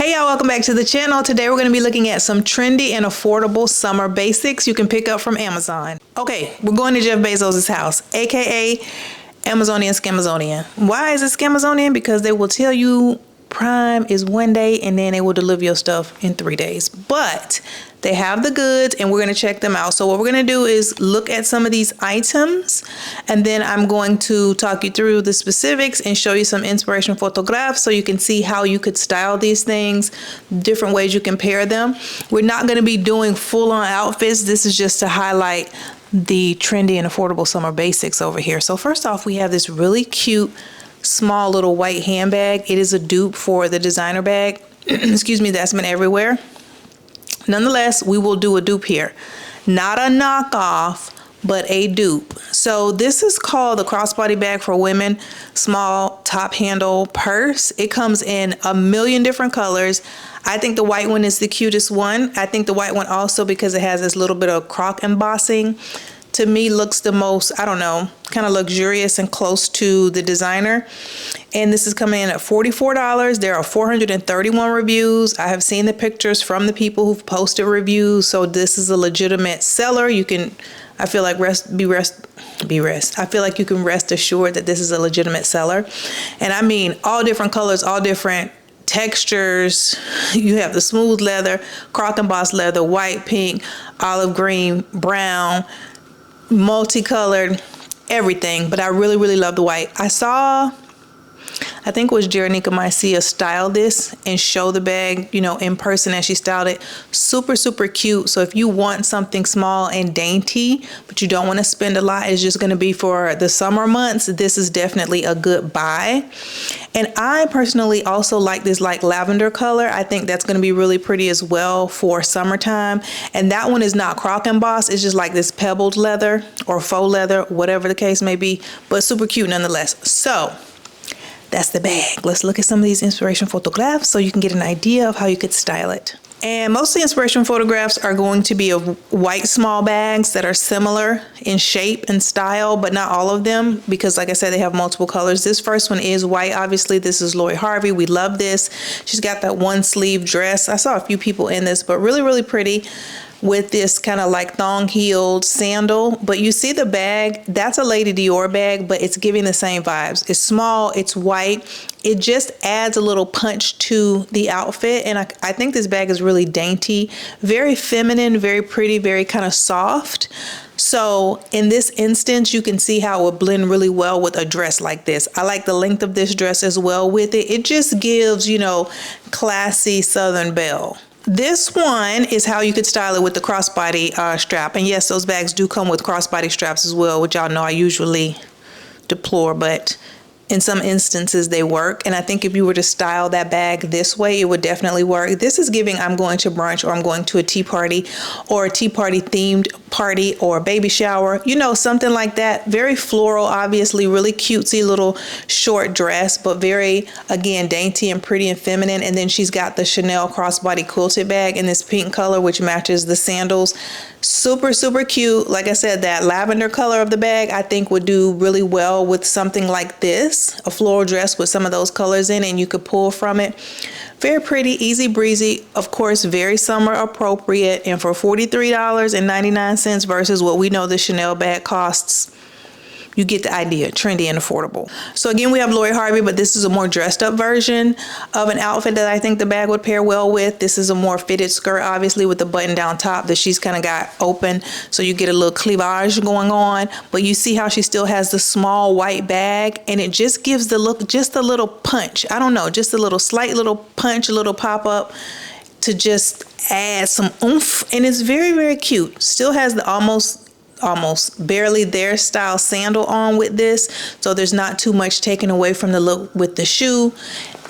Hey y'all, welcome back to the channel. Today we're going to be looking at some trendy and affordable summer basics you can pick up from Amazon. Okay, we're going to Jeff Bezos' house, aka Amazonian Scamazonian. Why is it Scamazonian? Because they will tell you Prime is 1 day and then they will deliver your stuff in 3 days. But they have the goods and we're going to check them out. So what we're going to do is look at some of these items and then I'm going to talk you through the specifics and show you some inspiration photographs so you can see how you could style these things, different ways you can pair them. We're not going to be doing full-on outfits. This is just to highlight the trendy and affordable summer basics over here. So first off, we have this really cute small little white handbag. It is a dupe for the designer bag excuse me, that's been everywhere. Nonetheless, we will do a dupe here. Not a knockoff, but a dupe. So this is called the crossbody bag for women, small top handle purse. It comes in a million different colors. I think the white one is the cutest one. I think the white one also because it has this little bit of croc embossing. To me looks the most, I don't know, kind of luxurious and close to the designer. And this is coming in at $44. There are 431 reviews. I have seen the pictures from the people who've posted reviews. So this is a legitimate seller. You can, I feel like I feel like you can rest assured that this is a legitimate seller. And I mean, all different colors, all different textures. You have the smooth leather, croc embossed leather, white, pink, olive green, brown, multicolored, everything. But I really love the white. I think it was Jeronica Mycia style this and show the bag, you know, in person as she styled it. Super cute. So if you want something small and dainty, but you don't want to spend a lot, it's just going to be for the summer months, this is definitely a good buy. And I personally also like this like lavender color. I think that's going to be really pretty as well for summertime. And that one is not croc embossed. It's just like this pebbled leather or faux leather, whatever the case may be, but super cute nonetheless. So that's the bag. Let's look at some of these inspiration photographs so you can get an idea of how you could style it. And most of the inspiration photographs are going to be of white small bags that are similar in shape and style, but not all of them because like I said, they have multiple colors. This first one is white. Obviously, this is Lori Harvey. We love this. She's got that one sleeve dress. I saw a few people in this, but really pretty with this kind of like thong heeled sandal. But you see the bag, that's a Lady Dior bag, but it's giving the same vibes. It's small, it's white. It just adds a little punch to the outfit. And I think this bag is really dainty, very feminine, very pretty, very kind of soft. So in this instance, you can see how it would blend really well with a dress like this. I like the length of this dress as well with it. It just gives, you know, classy Southern belle. This one is how you could style it with the crossbody strap. And yes, those bags do come with crossbody straps as well, which y'all know I usually deplore, but in some instances they work. And I think if you were to style that bag this way, it would definitely work. This is giving I'm going to brunch or I'm going to a tea party or a tea party themed party or a baby shower, you know, something like that. Very floral, obviously, really cutesy little short dress, but very, again, dainty and pretty and feminine. And then she's got the Chanel crossbody quilted bag in this pink color, which matches the sandals. Super cute. Like I said, that lavender color of the bag I think would do really well with something like this, a floral dress with some of those colors in, and you could pull from it. Very pretty, easy breezy, of course, very summer appropriate. And for $43.99 versus what we know the Chanel bag costs, you get the idea, trendy and affordable. So again, we have Lori Harvey, but this is a more dressed up version of an outfit that I think the bag would pair well with. This is a more fitted skirt, obviously, with the button down top that she's kind of got open. So you get a little cleavage going on, but you see how she still has the small white bag and it just gives the look, just a little punch. I don't know, just a little slight little punch, a little pop up to just add some oomph. And it's very cute. Still has the almost barely there style sandal on with this, so there's not too much taken away from the look with the shoe.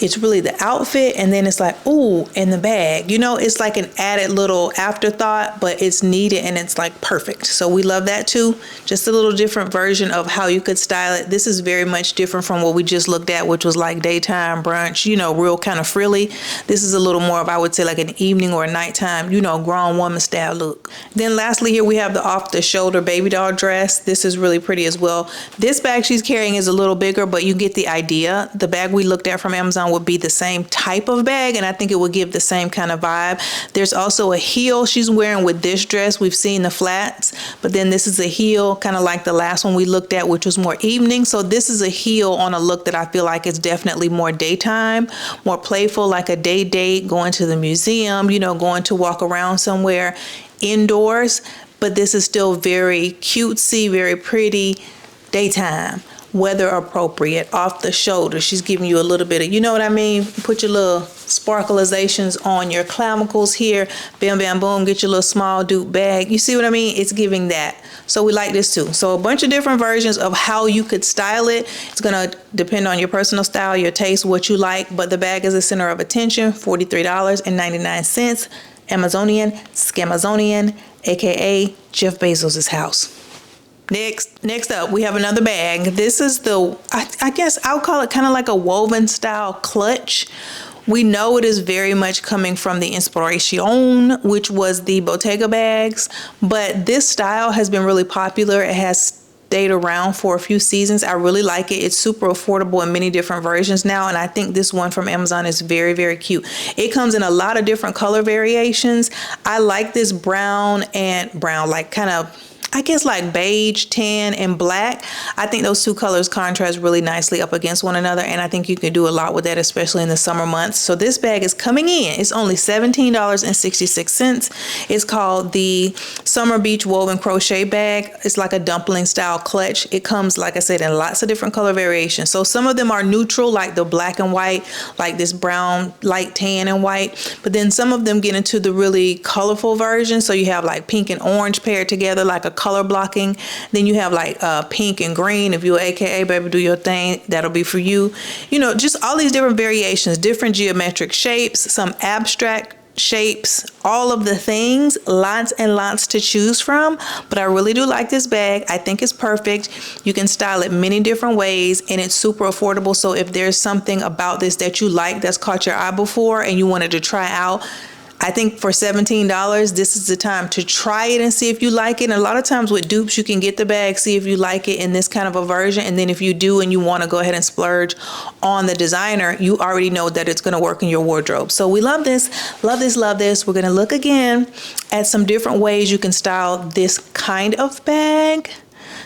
It's really the outfit, and then it's like, ooh, and the bag, you know, it's like an added little afterthought, but it's needed and it's like perfect. So we love that too. Just a little different version of how you could style it. This is very much different from what we just looked at, which was like daytime brunch, you know, real kind of frilly. This is a little more of, I would say, like an evening or a nighttime, you know, grown woman style look. Then lastly, here we have the off the shoulder baby doll dress. This is really pretty as well. This bag she's carrying is a little bigger, but you get the idea. The bag we looked at from Amazon Amazon would be the same type of bag, and I think it would give the same kind of vibe. There's also a heel she's wearing with this dress. We've seen the flats, but then this is a heel, kind of like the last one we looked at, which was more evening. So this is a heel on a look that I feel like is definitely more daytime, more playful, like a day date, going to the museum, you know, going to walk around somewhere indoors. But this is still very cutesy, very pretty, daytime, weather appropriate, off the shoulder. She's giving you a little bit of, you know what I mean? Put your little sparkleizations on your clavicles here. Bam, bam, boom. Get your little small dupe bag. You see what I mean? It's giving that. So we like this too. So a bunch of different versions of how you could style it. It's going to depend on your personal style, your taste, what you like. But the bag is the center of attention. $43.99. Amazonian, Scamazonian, aka Jeff Bezos' house. Next up, we have another bag. This is the, I guess I'll call it kind of like a woven style clutch. We know it is very much coming from the Inspiration, which was the Bottega bags, but this style has been really popular. It has stayed around for a few seasons. I really like it. It's super affordable in many different versions now, and I think this one from Amazon is very, very cute. It comes in a lot of different color variations. I like this brown, like kind of, I guess like beige, tan, and black. I think those two colors contrast really nicely up against one another, and I think you can do a lot with that, especially in the summer months. So this bag is coming in. It's only $17.66. It's called the Summer Beach Woven Crochet Bag. It's like a dumpling style clutch. It comes, like I said, in lots of different color variations. So some of them are neutral, like the black and white, like this brown, light tan and white. But then some of them get into the really colorful version. So you have like pink and orange paired together, like a color blocking. Then you have like pink and green. If you're AKA baby, do your thing, that'll be for you. You know, just all these different variations, different geometric shapes, some abstract shapes, all of the things, lots and lots to choose from. But I really do like this bag. I think it's perfect. You can style it many different ways, and it's super affordable. So if there's something about this that you like that's caught your eye before and you wanted to try out, I think for $17, this is the time to try it and see if you like it. And a lot of times with dupes, you can get the bag, see if you like it in this kind of a version. And then if you do and you want to go ahead and splurge on the designer, you already know that it's going to work in your wardrobe. So we love this, love this, love this. We're going to look again at some different ways you can style this kind of bag.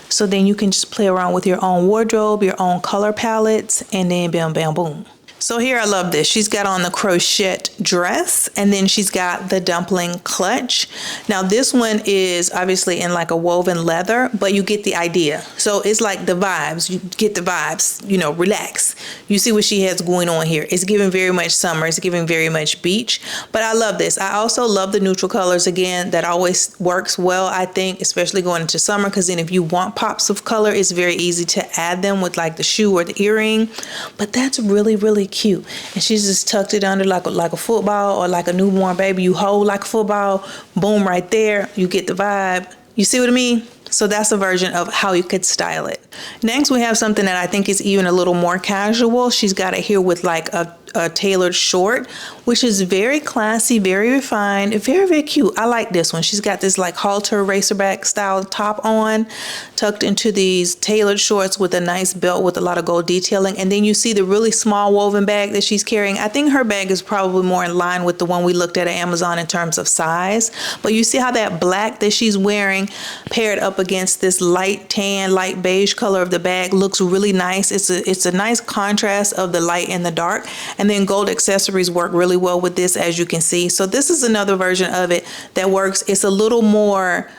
So then you can just play around with your own wardrobe, your own color palettes, and then bam, bam, boom. So here, I love this. She's got on the crochet dress, and then she's got the dumpling clutch. Now this one is obviously in like a woven leather, but you get the idea. So it's like the vibes. You get the vibes, you know, relax. You see what she has going on here. It's giving very much summer. It's giving very much beach, but I love this. I also love the neutral colors. Again, that always works well, I think, especially going into summer, because then if you want pops of color, it's very easy to add them with like the shoe or the earring. But that's really, really cute. And she's just tucked it under like a football, or like a newborn baby. You hold like a football, boom, right there. You get the vibe. You see what I mean? So that's a version of how you could style it. Next, we have something that I think is even a little more casual. She's got it here with like a tailored short, which is very classy, very refined, very, very cute. I like this one. She's got this like halter racerback style top on, tucked into these tailored shorts with a nice belt with a lot of gold detailing. And then you see the really small woven bag that she's carrying. I think her bag is probably more in line with the one we looked at Amazon in terms of size. But you see how that black that she's wearing paired up against this light tan, light beige color of the bag looks really nice. It's a nice contrast of the light and the dark. And then gold accessories work really well with this, as you can see. So this is another version of it that works. It's a little more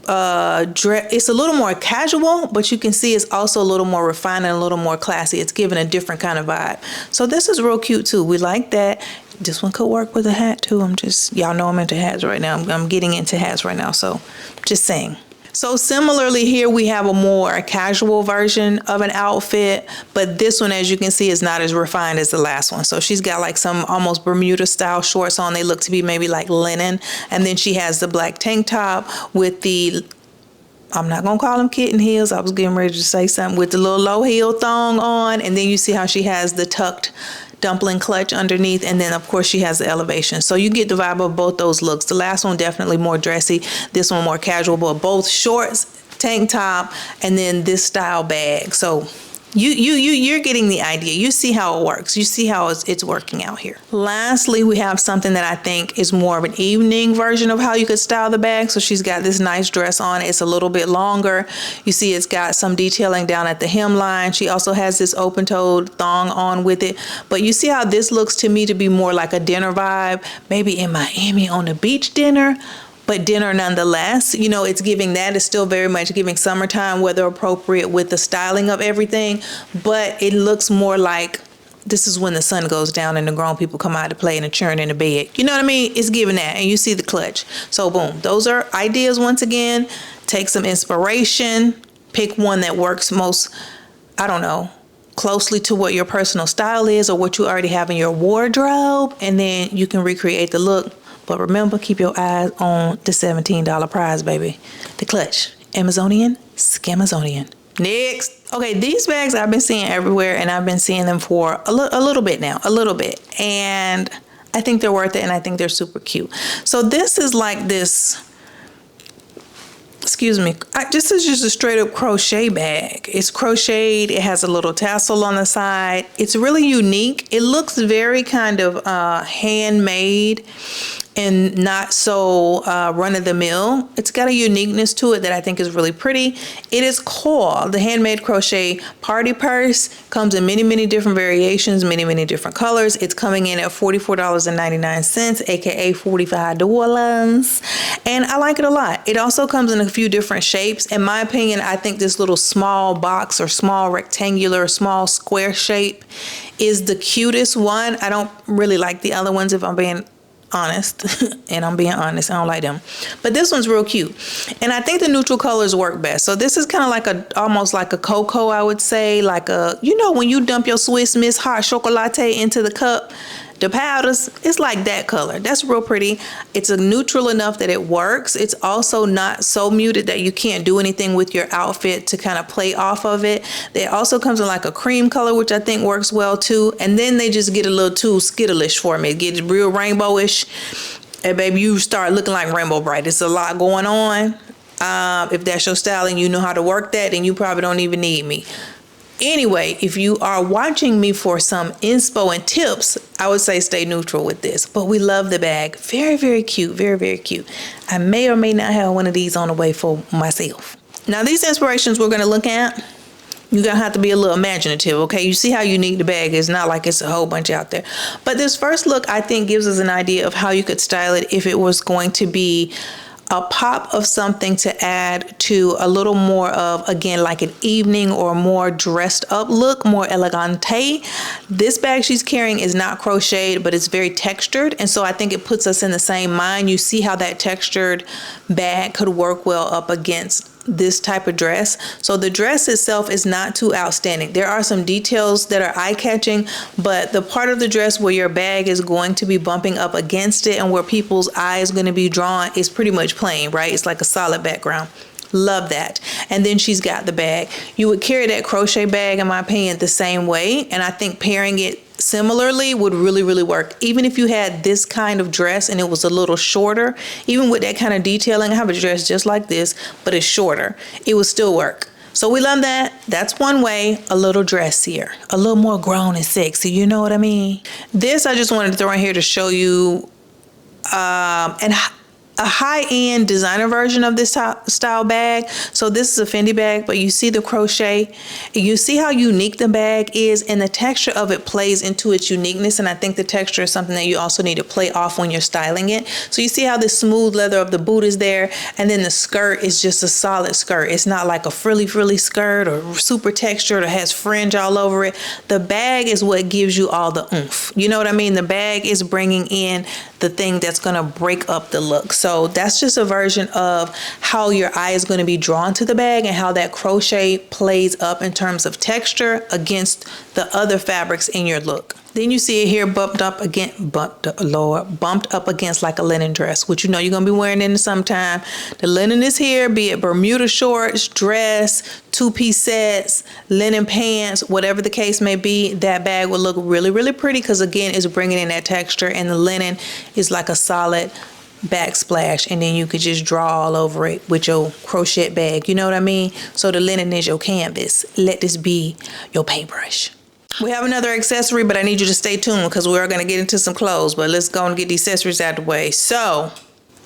it's a little more casual, but you can see it's also a little more refined and a little more classy. It's giving a different kind of vibe. So this is real cute too. We like that. This one could work with a hat too. Y'all know I'm into hats right now. I'm getting into hats right now. So just saying. So similarly here, we have a more casual version of an outfit, but this one, as you can see, is not as refined as the last one. So she's got like some almost Bermuda style shorts on. They look to be maybe like linen. And then she has the black tank top with the, I'm not going to call them kitten heels. I was getting ready to say something, with the little low heel thong on. And then you see how she has the tucked dumpling clutch underneath, and then of course she has the elevation. So you get the vibe of both those looks. The last one definitely more dressy, this one more casual, but both shorts, tank top, and then this style bag. So You're getting the idea. You see how it works. You see how it's working out here. Lastly, we have something that I think is more of an evening version of how you could style the bag. So she's got this nice dress on. It's a little bit longer. You see it's got some detailing down at the hemline. She also has this open-toed thong on with it. But you see how this looks to me to be more like a dinner vibe, maybe in Miami on the beach dinner, but dinner nonetheless. You know, it's giving that. It's still very much giving summertime, weather appropriate with the styling of everything, but it looks more like this is when the sun goes down and the grown people come out to play and the churn in the bed. You know what I mean? It's giving that, and you see the clutch. So boom, those are ideas. Once again, take some inspiration, pick one that works most, I don't know, closely to what your personal style is or what you already have in your wardrobe, and then you can recreate the look. But remember, keep your eyes on the $17 prize, baby. The clutch. Amazonian, Scamazonian. Next. Okay, these bags I've been seeing everywhere, and I've been seeing them for a little bit now. A little bit. And I think they're worth it, and I think they're super cute. So this is like this, excuse me, this is just a straight up crochet bag. It's crocheted. It has a little tassel on the side. It's really unique. It looks very kind of handmade and not so run-of-the-mill. It's got a uniqueness to it that I think is really pretty. It is called the Handmade Crochet Party Purse. Comes in many different variations, many different colors. It's coming in at $44.99, aka $45. And I like it a lot. It also comes in a few different shapes. In my opinion, I think this little small box or small rectangular, small square shape is the cutest one. I don't really like the other ones, if I'm being honest. And I'm being honest, I don't like them, but this one's real cute, and I think the neutral colors work best. So this is kind of like almost like a cocoa, I would say, like a, you know, when you dump your Swiss Miss hot chocolate into the cup, the powders, it's like that color. That's real pretty. It's a neutral enough that it works. It's also not so muted that you can't do anything with your outfit to kind of play off of it. It also comes in like a cream color, which I think works well too. And then they just get a little too skittleish for me. It gets real rainbowish. And baby, you start looking like Rainbow Bright. It's a lot going on. If that's your style and you know how to work that, then you probably don't even need me. Anyway, if you are watching me for some inspo and tips, I would say stay neutral with this. But we love the bag. Very cute. Very cute. I may or may not have one of these on the way for myself. Now, these inspirations we're going to look at, you're going to have to be a little imaginative, okay? You see how unique the bag is. Not like it's a whole bunch out there. But this first look, I think, gives us an idea of how you could style it if it was going to be a pop of something to add to a little more of, again, like an evening or more dressed up look, more elegante. This bag she's carrying is not crocheted, but it's very textured. And so I think it puts us in the same mind. You see how that textured bag could work well up against this type of dress. So the dress itself is not too outstanding. There are some details that are eye-catching, but the part of the dress where your bag is going to be bumping up against it and where people's eyes are going to be drawn is pretty much plain, right? It's like a solid background. Love that. And then she's got the bag. You would carry that crochet bag, in my opinion, the same way, and I think pairing it similarly would really work. Even if you had this kind of dress and it was a little shorter, even with that kind of detailing, I have a dress just like this, but it's shorter, it would still work. So we love that. That's one way. A little dressier, a little more grown and sexy, you know what I mean? This I just wanted to throw in here to show you a high-end designer version of this style bag. So this is a Fendi bag, but you see the crochet. You see how unique the bag is, and the texture of it plays into its uniqueness. And I think the texture is something that you also need to play off when you're styling it. So you see how the smooth leather of the boot is there, and then the skirt is just a solid skirt. It's not like a frilly skirt or super textured or has fringe all over it. The bag is what gives you all the oomph. You know what I mean? The bag is bringing in the thing that's going to break up the look. So that's just a version of how your eye is going to be drawn to the bag and how that crochet plays up in terms of texture against the other fabrics in your look. Then you see it here bumped up against like a linen dress, which you know you're going to be wearing in the summertime. The linen is here, be it Bermuda shorts, dress, two-piece sets, linen pants, whatever the case may be. That bag will look really pretty because, again, it's bringing in that texture, and the linen is like a solid backsplash, and then you could just draw all over it with your crochet bag. You know what I mean? So the linen is your canvas. Let this be your paintbrush. We have another accessory, but I need you to stay tuned because we are going to get into some clothes. But let's go and get the accessories out of the way. So,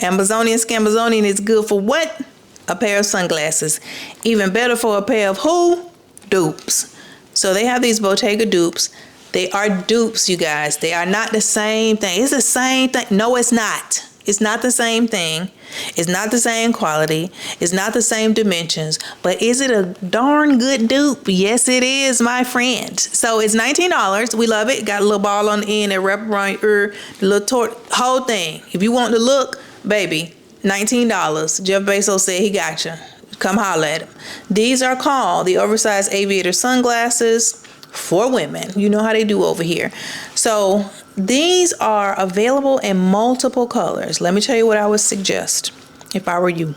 Amazonian Scamazonian is good for what? A pair of sunglasses. Even better for a pair of who? Dupes. So they have these Bottega dupes. They are dupes, you guys. They are not the same thing. It's the same thing. No, it's not. It's not the same thing. It's not the same quality. It's not the same dimensions. But is it a darn good dupe? Yes, it is, my friend. So it's $19. We love it. Got a little ball on the end that wrap around your ear. The little whole thing. If you want the look, baby, $19. Jeff Bezos said he got you. Come holler at him. These are called the oversized aviator sunglasses for women. You know how they do over here. So these are available in multiple colors. Let me tell you what I would suggest if I were you.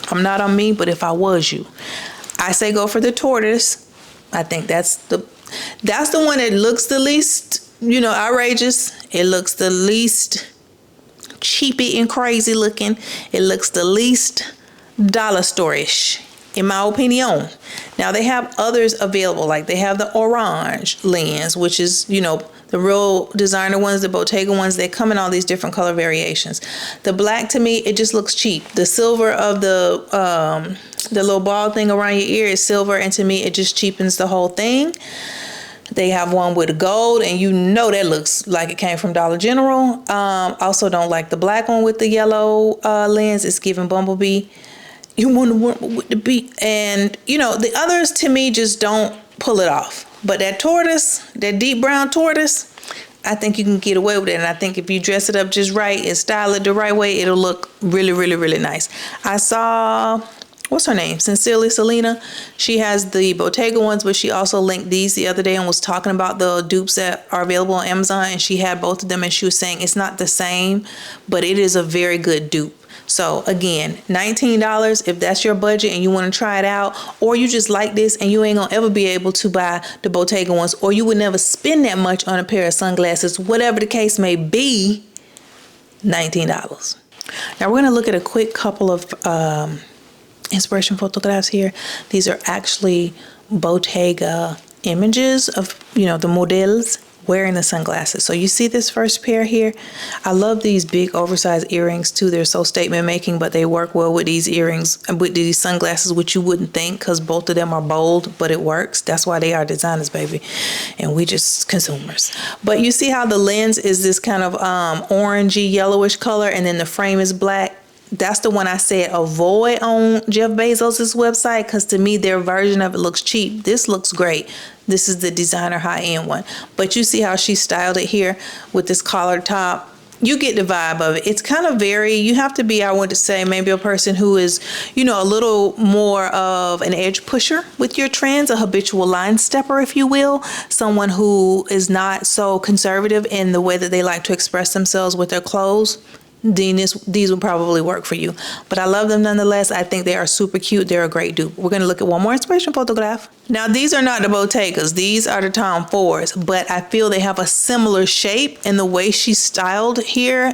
I'm not on me, but if I was you, I say go for the tortoise. I think that's the one that looks the least, outrageous. It looks the least cheapy and crazy looking. It looks the least dollar store-ish, in my opinion. Now they have others available, like they have the orange lens, which is, the real designer ones, the Bottega ones. They come in all these different color variations. The black, to me, it just looks cheap. The silver of the little ball thing around your ear is silver, and to me, it just cheapens the whole thing. They have one with gold, and that looks like it came from Dollar General. Also don't like the black one with the yellow lens. It's giving Bumblebee. You want to work with the beat. And, the others to me just don't pull it off. But that tortoise, that deep brown tortoise, I think you can get away with it. And I think if you dress it up just right and style it the right way, it'll look really, really, really nice. I saw, what's her name? Sincerely Selena. She has the Bottega ones, but she also linked these the other day and was talking about the dupes that are available on Amazon. And she had both of them, and she was saying it's not the same, but it is a very good dupe. So again, $19 if that's your budget and you want to try it out, or you just like this and you ain't gonna ever be able to buy the Bottega ones, or you would never spend that much on a pair of sunglasses, whatever the case may be, $19. Now we're gonna look at a quick couple of inspiration photographs here. These are actually Bottega images of, the models wearing the sunglasses. So you see this first pair here. I love these big oversized earrings too. They're so statement making, but they work well with these earrings and with these sunglasses, which you wouldn't think, because both of them are bold, but it works. That's why they are designers, baby, and we just consumers. But you see how the lens is this kind of orangey yellowish color, and then the frame is black. That's the one I said avoid on Jeff Bezos's website, because to me their version of it looks cheap. This looks great. This is the designer high-end one. But you see how she styled it here with this collared top. You get the vibe of it. It's kind of you have to be, I want to say, maybe a person who is, a little more of an edge pusher with your trends, a habitual line stepper, if you will. Someone who is not so conservative in the way that they like to express themselves with their clothes. These will probably work for you, but I love them nonetheless. I think they are super cute. They're a great dupe. We're going to look at one more inspiration photograph. Now these are not the Bottegas, these are the Tom Fords, but I feel they have a similar shape, and the way she styled here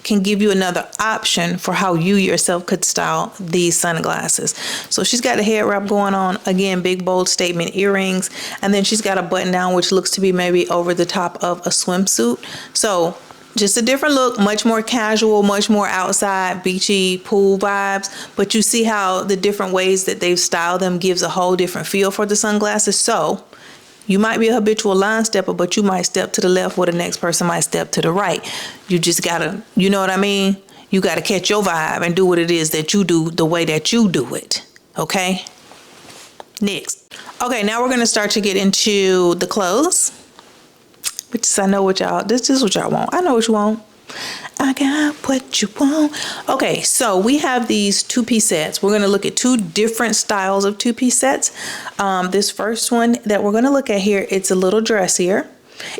can give you another option for how you yourself could style these sunglasses. So she's got the head wrap going on, again, big bold statement earrings, and then she's got a button down which looks to be maybe over the top of a swimsuit. So just a different look, much more casual, much more outside, beachy, pool vibes. But you see how the different ways that they've styled them gives a whole different feel for the sunglasses. So you might be a habitual line stepper, but you might step to the left where the next person might step to the right. You just gotta, you know what I mean? You gotta catch your vibe and do what it is that you do the way that you do it, okay? Next. Okay, now we're gonna start to get into the clothes. Which is, I know what y'all, this is what y'all want. I know what you want. I got what you want. Okay, so we have these two-piece sets. We're going to look at two different styles of two-piece sets. This first one that we're going to look at here, it's a little dressier.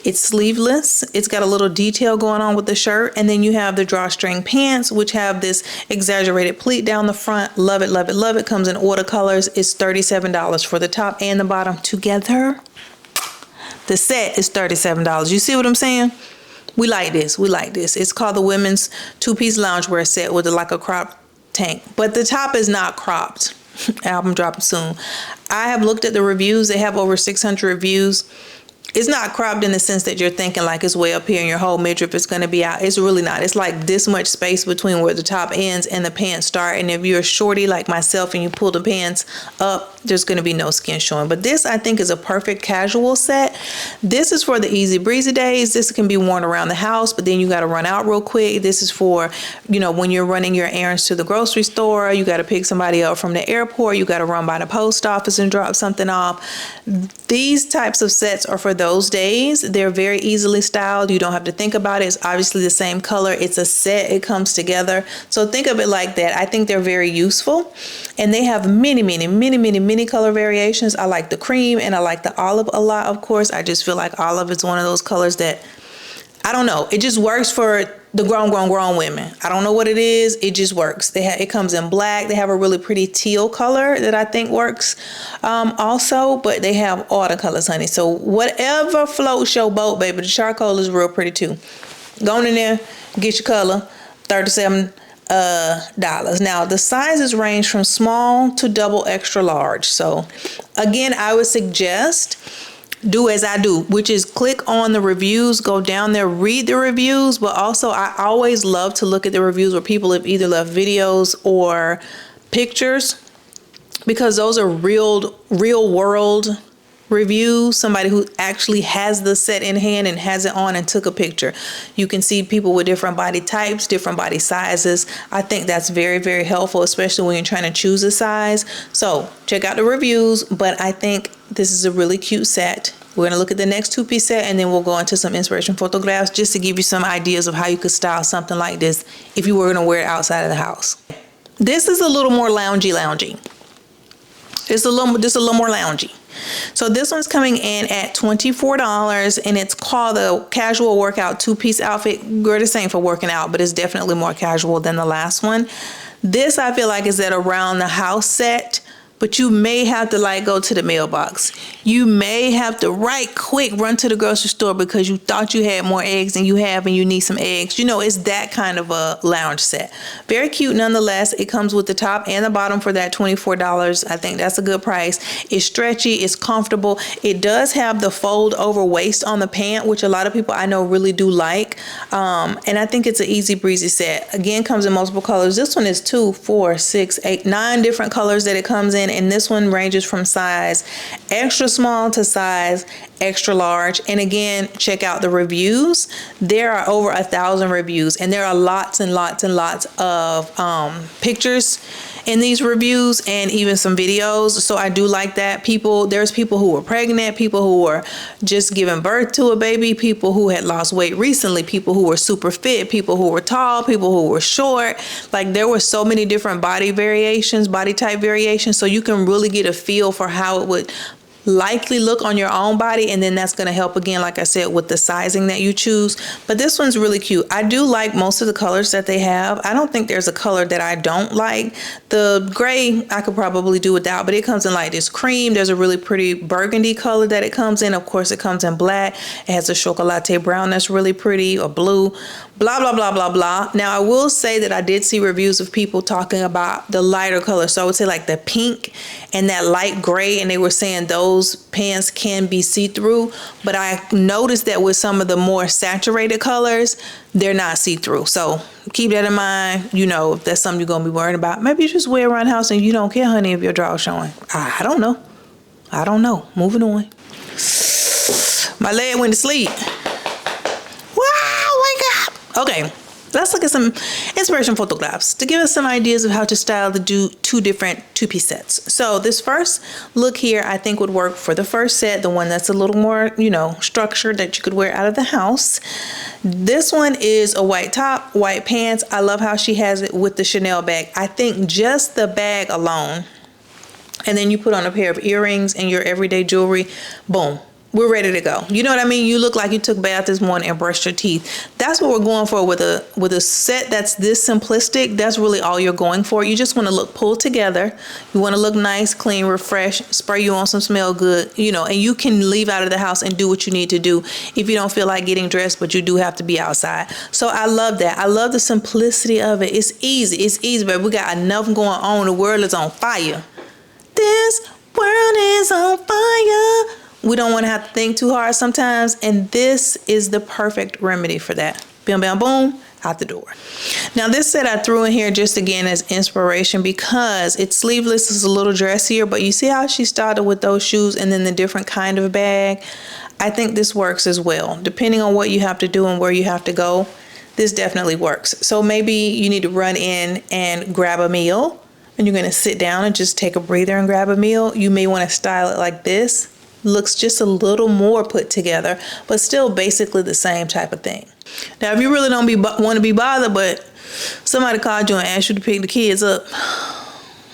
It's sleeveless. It's got a little detail going on with the shirt. And then you have the drawstring pants, which have this exaggerated pleat down the front. Love it, love it, love it. Comes in watercolors. It's $37 for the top and the bottom together. The set is $37. You see what I'm saying? We like this. We like this. It's called the women's two-piece loungewear set with like a crop tank, but the top is not cropped. Album dropping soon. I have looked at the reviews. They have over 600 reviews. It's not cropped in the sense that you're thinking like it's way up here and your whole midriff is going to be out. It's really not. It's like this much space between where the top ends and the pants start. And if you're a shorty like myself and you pull the pants up, there's going to be no skin showing. But this, I think, is a perfect casual set. This is for the easy breezy days. This can be worn around the house, but then you got to run out real quick. This is for, you know, when you're running your errands to the grocery store, you got to pick somebody up from the airport, you got to run by the post office and drop something off. These types of sets are for those days. They're very easily styled. You don't have to think about it. It's obviously the same color. It's a set. It comes together. So think of it like that. I think they're very useful, and they have many color variations. I like the cream and I like the olive a lot. Of course, I just feel like olive is one of those colors that, I don't know, it just works for the grown women. I don't know what it is. It just works. It comes in black. They have a really pretty teal color that I think works also, but they have all the colors, honey. So whatever floats your boat, baby. The charcoal is real pretty too. Go in there, get your color, $37. Now the sizes range from small to double extra large. So again, I would suggest do as I do, which is click on the reviews, go down there, read the reviews, but also I always love to look at the reviews where people have either left videos or pictures, because those are real world reviews, somebody who actually has the set in hand and has it on and took a picture. You can see people with different body types, different body sizes. I think that's very helpful, especially when you're trying to choose a size. So check out the reviews, but I think this is a really cute set. We're gonna look at the next two-piece set, and then we'll go into some inspiration photographs just to give you some ideas of how you could style something like this if you were gonna wear it outside of the house. This is a little more loungy. It's a little more loungy. So this one's coming in at $24, and it's called the casual workout two-piece outfit. We're the same for working out, but it's definitely more casual than the last one. This I feel like is that around the house set, but you may have to like go to the mailbox. You may have to right quick run to the grocery store because you thought you had more eggs than you have and you need some eggs. You know, it's that kind of a lounge set. Very cute nonetheless. It comes with the top and the bottom for that $24. I think that's a good price. It's stretchy, it's comfortable. It does have the fold over waist on the pant, which a lot of people I know really do like. And I think it's an easy breezy set. Again, comes in multiple colors. This one is 2, 4, 6, 8, 9 different colors that it comes in. And this one ranges from size extra small to size extra large. And again, check out the reviews. There are over 1,000 reviews, and there are lots and lots of pictures in these reviews and even some videos. So I do like that. There's people who were pregnant, people who were just giving birth to a baby, people who had lost weight recently, people who were super fit, people who were tall, people who were short. Like there were so many different body type variations. So you can really get a feel for how it would likely look on your own body, and then that's going to help again, like I said, with the sizing that you choose. But this one's really cute. I do like most of the colors that they have. I don't think there's a color that I don't like. The gray I could probably do without, but it comes in like this cream. There's a really pretty burgundy color that it comes in. Of course, it comes in black. It has a chocolate brown that's really pretty, or blue, blah blah. Now I will say that I did see reviews of people talking about the lighter color, so I would say like the pink and that light gray, and they were saying those pants can be see-through, but I noticed that with some of the more saturated colors, they're not see-through. So keep that in mind. You know, if that's something you're gonna be worried about, maybe you just wear around the house and you don't care, honey, if your drawers showing. I don't know. Moving on. My leg went to sleep. Wow, wake up. Okay, let's look at some inspiration photographs to give us some ideas of how to style the two different two-piece sets. So this first look here, I think would work for the first set, the one that's a little more, you know, structured that you could wear out of the house. This one is a white top, white pants. I love how she has it with the Chanel bag. I think just the bag alone, and then you put on a pair of earrings and your everyday jewelry, boom. we're ready to go. You know what I mean? You look like you took a bath this morning and brushed your teeth. That's what we're going for with a set that's this simplistic. That's really all you're going for. You just want to look pulled together. You want to look nice, clean, refreshed, spray you on some smell good, you know, and you can leave out of the house and do what you need to do if you don't feel like getting dressed, but you do have to be outside. So I love that. I love the simplicity of it. It's easy. It's easy, but we got enough going on. The world is on fire. This world is on fire. We don't want to have to think too hard sometimes, and this is the perfect remedy for that. Bam, bam, boom, out the door. Now this set I threw in here just again as inspiration because it's sleeveless, it's a little dressier, but you see how she started with those shoes and then the different kind of bag? I think this works as well. Depending on what you have to do and where you have to go, this definitely works. So maybe you need to run in and grab a meal, and you're going to sit down and just take a breather and grab a meal. You may want to style it like this. Looks just a little more put together, but still basically the same type of thing. Now, if you really don't want to be bothered, but somebody called you and asked you to pick the kids up,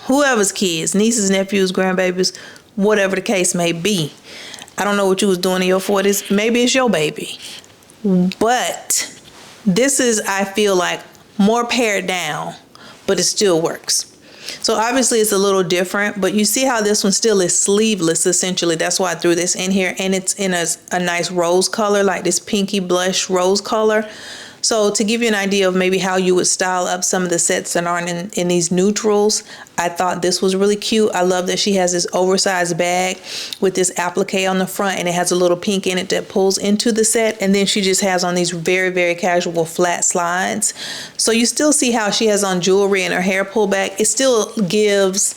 whoever's kids, nieces, nephews, grandbabies, whatever the case may be. I don't know what you was doing in your 40s. Maybe it's your baby. But this is, I feel like, more pared down, but it still works. So obviously it's a little different, but you see how this one still is sleeveless essentially. That's why I threw this in here, and it's in a nice rose color, like this pinky blush rose color. So to give you an idea of maybe how you would style up some of the sets that aren't in these neutrals, I thought this was really cute. I love that she has this oversized bag with this applique on the front, and it has a little pink in it that pulls into the set. And then she just has on these very, very casual flat slides. So you still see how she has on jewelry and her hair pulled back. It still gives,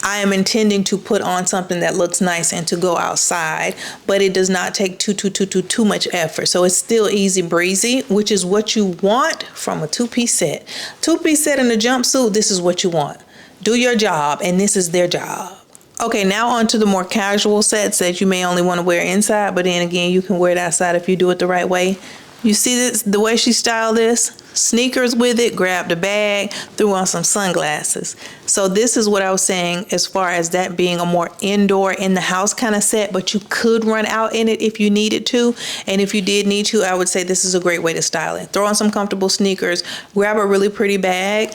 I am intending to put on something that looks nice and to go outside, but it does not take too much effort. So it's still easy breezy, which is what you want from a two-piece set. Two-piece set in a jumpsuit, this is what you want. Do your job, and this is their job. Okay, now on to the more casual sets that you may only want to wear inside, but then again, you can wear it outside if you do it the right way. You see this, the way she styled this? Sneakers with it, grabbed a bag, threw on some sunglasses. So this is what I was saying as far as that being a more indoor, in the house kind of set, but you could run out in it if you needed to. And if you did need to, I would say this is a great way to style it. Throw on some comfortable sneakers, grab a really pretty bag.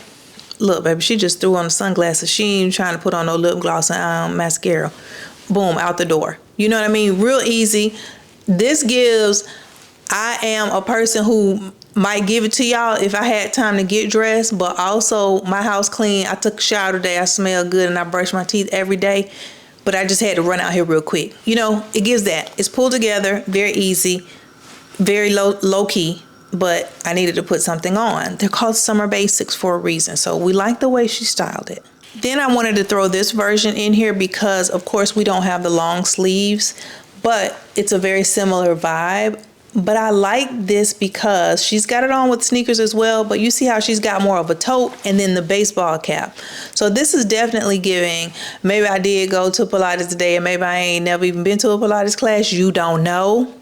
Look, baby, she just threw on the sunglasses. She ain't trying to put on no lip gloss and mascara. Boom, out the door. You know what I mean? Real easy. This gives, I am a person who might give it to y'all if I had time to get dressed, but also my house clean. I took a shower today. I smell good and I brush my teeth every day, but I just had to run out here real quick. You know, it gives that. It's pulled together, very easy, very low key, but I needed to put something on. They're called summer basics for a reason. So we like the way she styled it. Then I wanted to throw this version in here because of course we don't have the long sleeves, but it's a very similar vibe. But I like this because she's got it on with sneakers as well, but you see how she's got more of a tote and then the baseball cap. So this is definitely giving, maybe I did go to Pilates today and maybe I ain't never even been to a Pilates class. You don't know.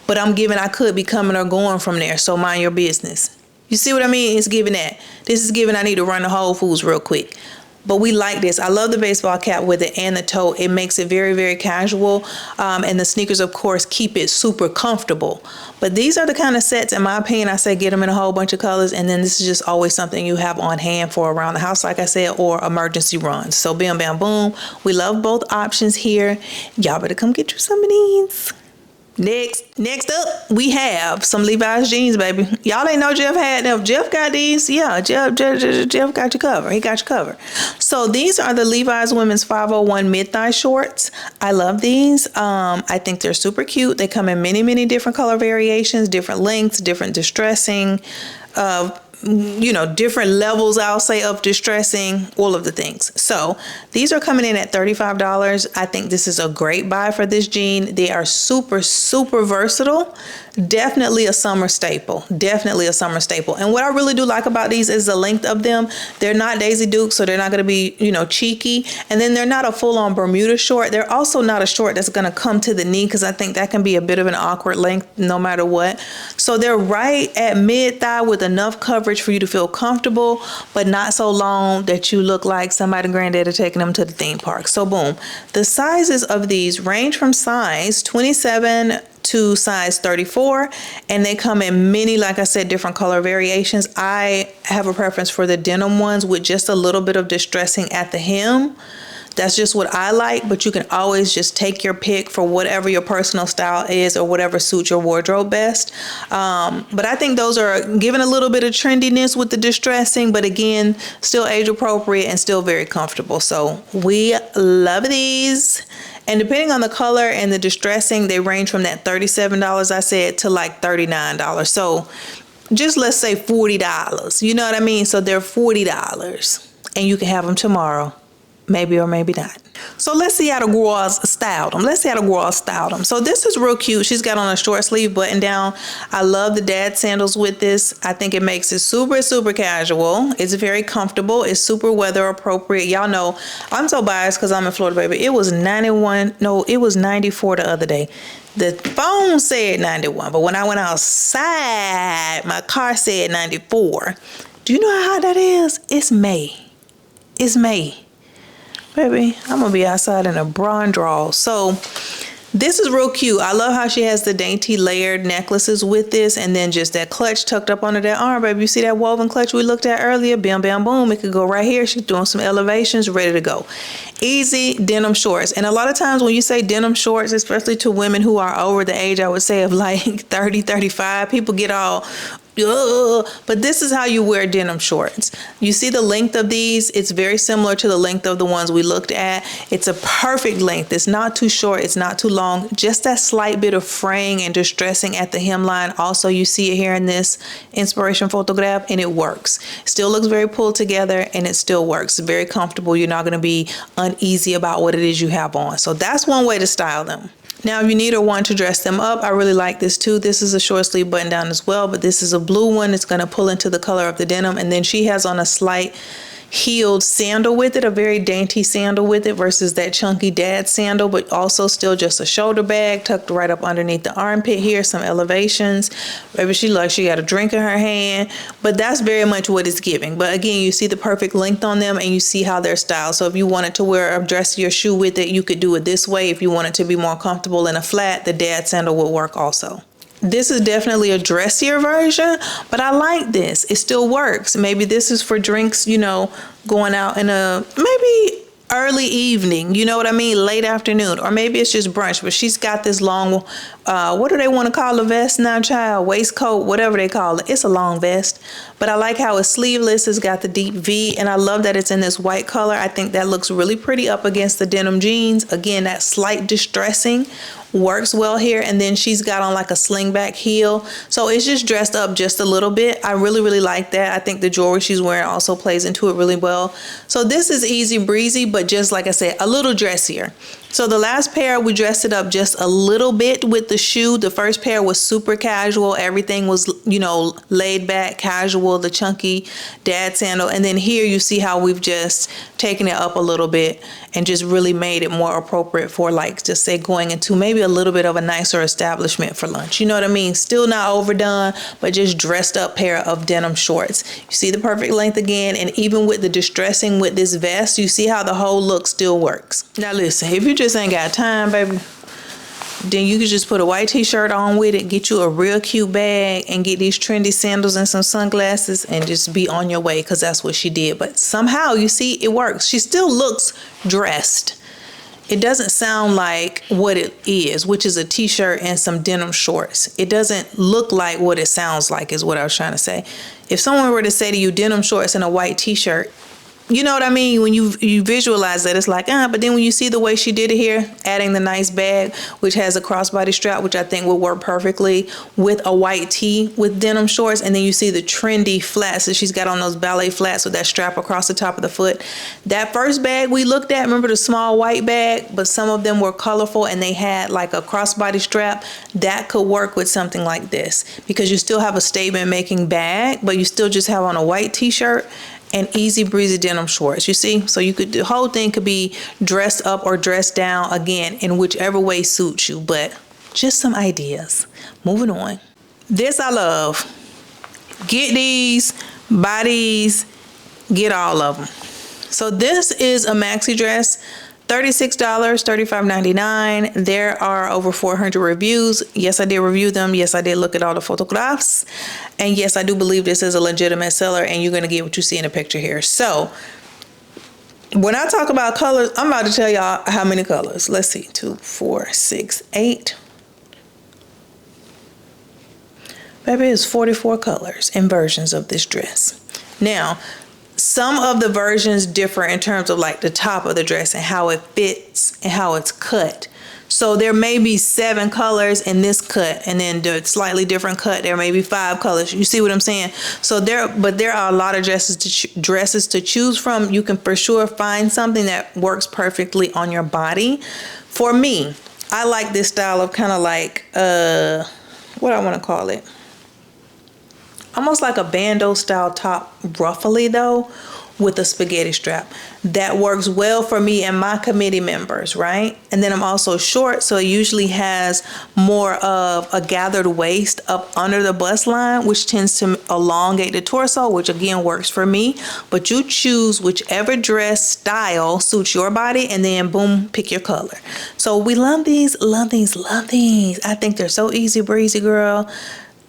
But I'm giving, I could be coming or going from there. So mind your business. You see what I mean? It's giving that. This is giving I need to run to Whole Foods real quick. But we like this. I love the baseball cap with it and the tote. It makes it very, very casual. And the sneakers, of course, keep it super comfortable. But these are the kind of sets, in my opinion, I say get them in a whole bunch of colors. And then this is just always something you have on hand for around the house, like I said, or emergency runs. So bam, bam, boom. We love both options here. Y'all better come get you some of these. Next up, we have some Levi's jeans, baby. Y'all ain't know Jeff had them. Jeff got these. Yeah, Jeff got you covered. He got you covered. So these are the Levi's women's 501 mid-thigh shorts. I love these. I think they're super cute. They come in many, many different color variations, different lengths, different distressing, you know, different levels, I'll say, of distressing, all of the things. So these are coming in at $35. I think this is a great buy for this jean. They are super, super versatile. Definitely a summer staple. Definitely a summer staple. And what I really do like about these is the length of them. They're not Daisy Dukes, so they're not going to be, you know, cheeky. And then they're not a full-on Bermuda short. They're also not a short that's going to come to the knee, because I think that can be a bit of an awkward length no matter what. So they're right at mid-thigh with enough coverage for you to feel comfortable, but not so long that you look like somebody granddaddy taking them to the theme park. So boom. The sizes of these range from size 27 to size 34, and they come in many, like I said, different color variations. I have a preference for the denim ones with just a little bit of distressing at the hem. That's just what I like, but you can always just take your pick for whatever your personal style is or whatever suits your wardrobe best. But I think those are giving a little bit of trendiness with the distressing, but again, still age appropriate and still very comfortable. So we love these. And depending on the color and the distressing, they range from that $37 I said to like $39. So just let's say $40. You know what I mean? So they're $40 and you can have them tomorrow. Maybe or maybe not. So let's see how the girls styled them. So this is real cute. She's got on a short sleeve button down. I love the dad sandals with this. I think it makes it super, super casual. It's very comfortable. It's super weather appropriate. Y'all know I'm so biased because I'm in Florida, baby. It was 91. No, it was 94 the other day. The phone said 91, but when I went outside, my car said 94. Do you know how hot that is? It's May. It's May. Baby, I'm gonna be outside in a bra and drawers. So this is real cute. I love how she has the dainty layered necklaces with this, and then just that clutch tucked up under that arm, baby. You see that woven clutch we looked at earlier? Bam, bam, boom. It could go right here. She's doing some elevations, ready to go. Easy denim shorts. And a lot of times when you say denim shorts, especially to women who are over the age, I would say, of like 30, 35, people get all, ugh. But this is how you wear denim shorts. You see the length of these? It's very similar to the length of the ones we looked at. It's a perfect length. It's not too short. It's not too long. Just that slight bit of fraying and distressing at the hemline. Also, you see it here in this inspiration photograph, and it works. Still looks very pulled together, and it still works. Very comfortable. You're not going to be uneasy about what it is you have on. So that's one way to style them. Now, if you need or want to dress them up, I really like this too. This is a short sleeve button down as well, but this is a blue one. It's going to pull into the color of the denim. And then she has on a slight heeled sandal with it, a very dainty sandal with it versus that chunky dad sandal, but also still just a shoulder bag tucked right up underneath the armpit here, some elevations. Maybe she looks, she got a drink in her hand, but that's very much what it's giving. But again, you see the perfect length on them and you see how they're styled. So if you wanted to wear a dressier shoe with it, you could do it this way. If you wanted to be more comfortable in a flat, the dad sandal would work also. This is definitely a dressier version, but I like this. It still works. Maybe this is for drinks, you know, going out in a maybe early evening, you know what I mean, late afternoon, or maybe it's just brunch. But she's got this long, what do they want to call a vest now, child? Waistcoat, whatever they call it. It's a long vest, but I like how it's sleeveless. It's got the deep V, and I love that it's in this white color. I think that looks really pretty up against the denim jeans. Again, that slight distressing works well here. And then she's got on like a slingback heel, so it's just dressed up just a little bit. I really like that. I think the jewelry she's wearing also plays into it really well. So this is easy breezy, but just like I said, a little dressier. So the last pair, we dressed it up just a little bit with the shoe. The first pair was super casual. Everything was, you know, laid back, casual, the chunky dad sandal. And then here you see how we've just taken it up a little bit and just really made it more appropriate for, like, just say going into maybe a little bit of a nicer establishment for lunch. You know what I mean? Still not overdone, but just dressed up pair of denim shorts. You see the perfect length again, and even with the distressing with this vest, you see how the whole look still works. Now listen, if you just ain't got time, baby, then you can just put a white t-shirt on with it, get you a real cute bag, and get these trendy sandals and some sunglasses and just be on your way, because that's what she did. But somehow, you see, it works. She still looks dressed. It doesn't sound like what it is, which is a t-shirt and some denim shorts. It doesn't look like what it sounds like, is what I was trying to say. If someone were to say to you denim shorts and a white t-shirt, you know what I mean? When you visualize that, it's like, but then when you see the way she did it here, adding the nice bag, which has a crossbody strap, which I think will work perfectly with a white tee with denim shorts. And then you see the trendy flats that she's got on, those ballet flats with that strap across the top of the foot. That first bag we looked at, remember the small white bag, but some of them were colorful and they had like a crossbody strap. That could work with something like this, because you still have a statement making bag, but you still just have on a white t-shirt and easy breezy denim shorts, you see? So you could, the whole thing could be dressed up or dressed down, again, in whichever way suits you, but just some ideas. Moving on. This I love. Get these, buy these, get all of them. So this is a maxi dress, $36, $35.99. There are over 400 reviews. Yes, I did review them. Yes, I did look at all the photographs. And yes, I do believe this is a legitimate seller, and you're going to get what you see in the picture here. So when I talk about colors, I'm about to tell y'all how many colors. Let's see, 2, 4, 6, 8. Baby, it's 44 colors and versions of this dress. Now, some of the versions differ in terms of like the top of the dress and how it fits and how it's cut. So there may be 7 colors in this cut, and then the slightly different cut, there may be 5 colors. You see what I'm saying? So there are a lot of dresses to choose from. You can for sure find something that works perfectly on your body. For me, I like this style of kind of like, what I want to call it? Almost like a bandeau style top, ruffly though, with a spaghetti strap. That works well for me and my committee members, right? And then I'm also short, so it usually has more of a gathered waist up under the bust line, which tends to elongate the torso, which again works for me. But you choose whichever dress style suits your body, and then boom, pick your color. So we love these, love these, love these. I think they're so easy breezy, girl.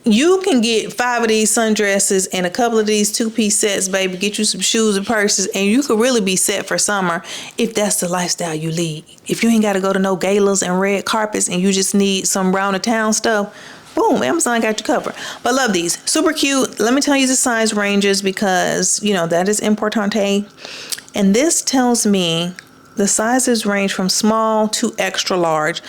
You can get 5 of these sundresses and a couple of these 2-piece sets, baby. Get you some shoes and purses, and you could really be set for summer if that's the lifestyle you lead. If you ain't got to go to no galas and red carpets and you just need some round of town stuff, boom, Amazon got you covered. But love these. Super cute. Let me tell you the size ranges, because, you know, that is importante. And this tells me the sizes range from small to extra large.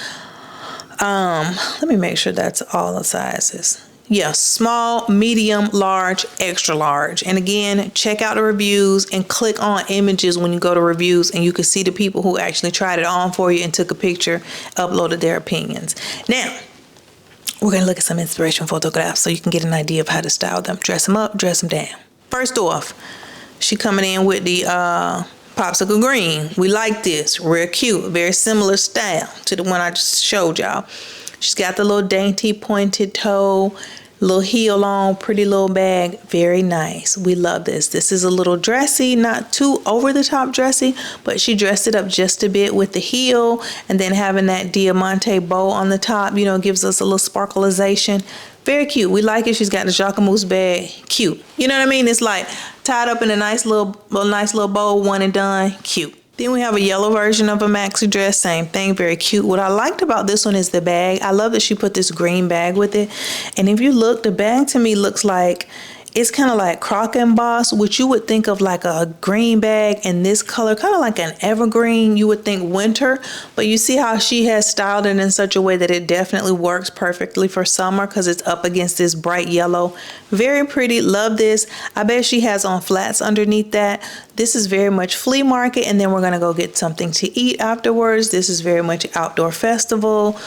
Let me make sure that's all the sizes. Yes, small, medium, large, extra large. And again, check out the reviews and click on images when you go to reviews, and you can see the people who actually tried it on for you and took a picture, uploaded their opinions. Now, we're going to look at some inspiration photographs so you can get an idea of how to style them. Dress them up, dress them down. First off, she coming in with the popsicle green. We like this. Real cute. Very similar style to the one I just showed y'all. She's got the little dainty pointed toe, little heel on, pretty little bag. Very nice. We love this. This is a little dressy, not too over the top dressy, but she dressed it up just a bit with the heel, and then having that diamante bow on the top, you know, gives us a little sparkleization. Very cute. We like it. She's got the Jacquemus bag. Cute. You know what I mean? It's like tied up in a nice little bow, one and done. Cute. Then we have a yellow version of a maxi dress, same thing, very cute. What I liked about this one is the bag. I love that she put this green bag with it. And if you look, the bag to me looks like, it's kind of like crock embossed, which you would think of like a green bag in this color, kind of like an evergreen. You would think winter, but you see how she has styled it in such a way that it definitely works perfectly for summer, because it's up against this bright yellow. Very pretty. Love this. I bet she has on flats underneath that. This is very much flea market, and then we're going to go get something to eat afterwards. This is very much outdoor festival.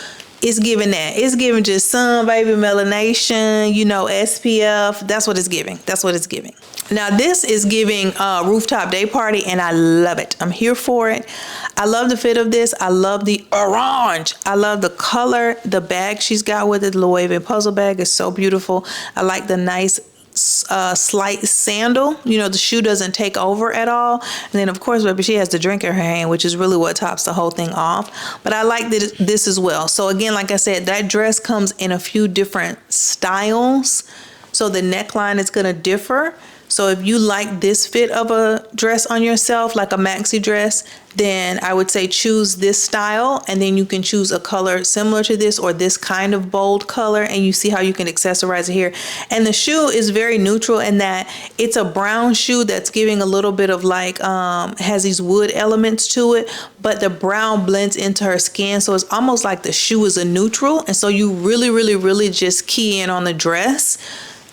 It's giving that. It's giving just sun, baby, melanation, you know, SPF. That's what it's giving. That's what it's giving. Now, this is giving rooftop day party, and I love it. I'm here for it. I love the fit of this. I love the orange. I love the color. The bag she's got with it, the Louis Vuitton puzzle bag, is so beautiful. I like the nice slight sandal. You know, the shoe doesn't take over at all. And then of course, baby, she has the drink in her hand, which is really what tops the whole thing off. But I like this as well. So again, like I said, that dress comes in a few different styles. So the neckline is going to differ. So if you like this fit of a dress on yourself, like a maxi dress, then I would say choose this style, and then you can choose a color similar to this or this kind of bold color, and you see how you can accessorize it here. And the shoe is very neutral in that it's a brown shoe that's giving a little bit of like has these wood elements to it, but the brown blends into her skin, so it's almost like the shoe is a neutral, and so you really just key in on the dress.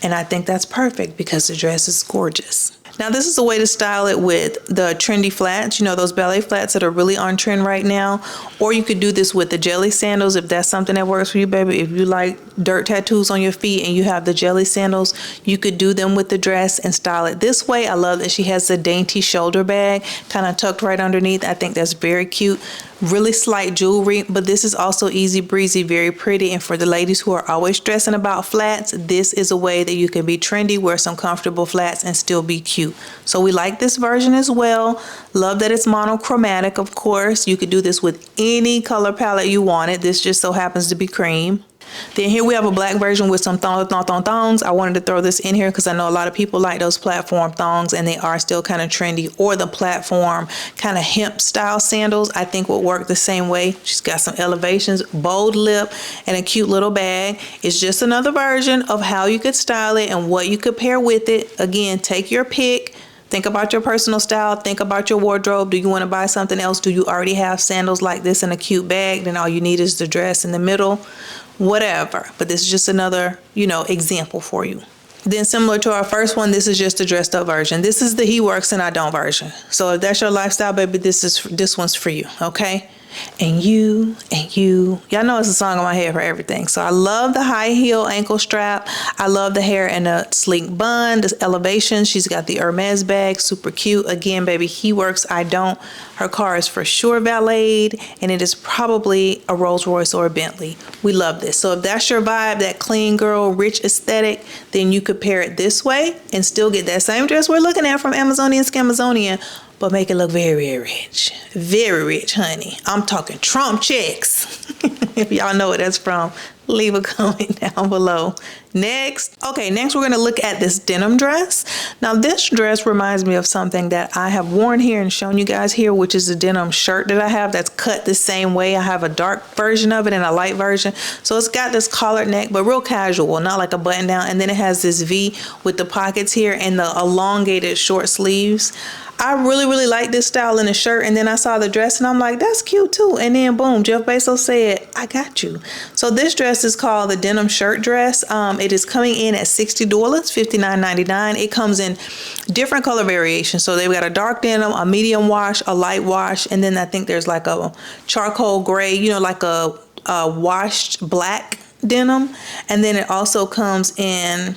And I think that's perfect because the dress is gorgeous. Now this is a way to style it with the trendy flats, you know, those ballet flats that are really on trend right now. Or you could do this with the jelly sandals if that's something that works for you, baby. If you like dirt tattoos on your feet and you have the jelly sandals, you could do them with the dress and style it this way. I love that she has the dainty shoulder bag kind of tucked right underneath. I think that's very cute. Really slight jewelry, but this is also easy breezy, very pretty. And for the ladies who are always stressing about flats, this is a way that you can be trendy, wear some comfortable flats, and still be cute. So we like this version as well. Love that it's monochromatic, of course. You could do this with any color palette you wanted. This just so happens to be cream. Then here we have a black version with some thongs. I wanted to throw this in here because I know a lot of people like those platform thongs, and they are still kind of trendy. Or the platform kind of hemp style sandals, I think will work the same way. She's got some elevations, bold lip, and a cute little bag. It's just another version of how you could style it and what you could pair with it. Again, take your pick. Think about your personal style. Think about your wardrobe. Do you want to buy something else? Do you already have sandals like this in a cute bag? Then all you need is the dress in the middle. Whatever. But this is just another, you know, example for you. Then similar to our first one, this is just a dressed up version. This is the he works and I don't version. So if that's your lifestyle, baby, this one's for you, okay? And you, y'all know it's a song in my head for everything. So I love the high heel ankle strap. I love the hair in a sleek bun, this elevation. She's got the Hermes bag, super cute. Again, baby, he works, I don't. Her car is for sure valeted, and it is probably a Rolls Royce or a Bentley. We love this. So if that's your vibe, that clean girl, rich aesthetic, then you could pair it this way and still get that same dress we're looking at from Amazonian Scamazonian, but make it look very rich. Very rich, honey. I'm talking Trump checks. If y'all know what that's from, leave a comment down below. Next we're gonna look at this denim dress. Now this dress reminds me of something that I have worn here and shown you guys here, which is a denim shirt that I have that's cut the same way. I have a dark version of it and a light version. So it's got this collared neck, but real casual, not like a button down. And then it has this V with the pockets here and the elongated short sleeves. I really like this style in the shirt, and then I saw the dress and I'm like, that's cute too. And then boom, Jeff Bezos said, I got you. So this dress is called the denim shirt dress. It is coming in at $60, $59.99. It comes in different color variations. So they've got a dark denim, a medium wash, a light wash, and then I think there's like a charcoal gray, you know, like a washed black denim. And then it also comes in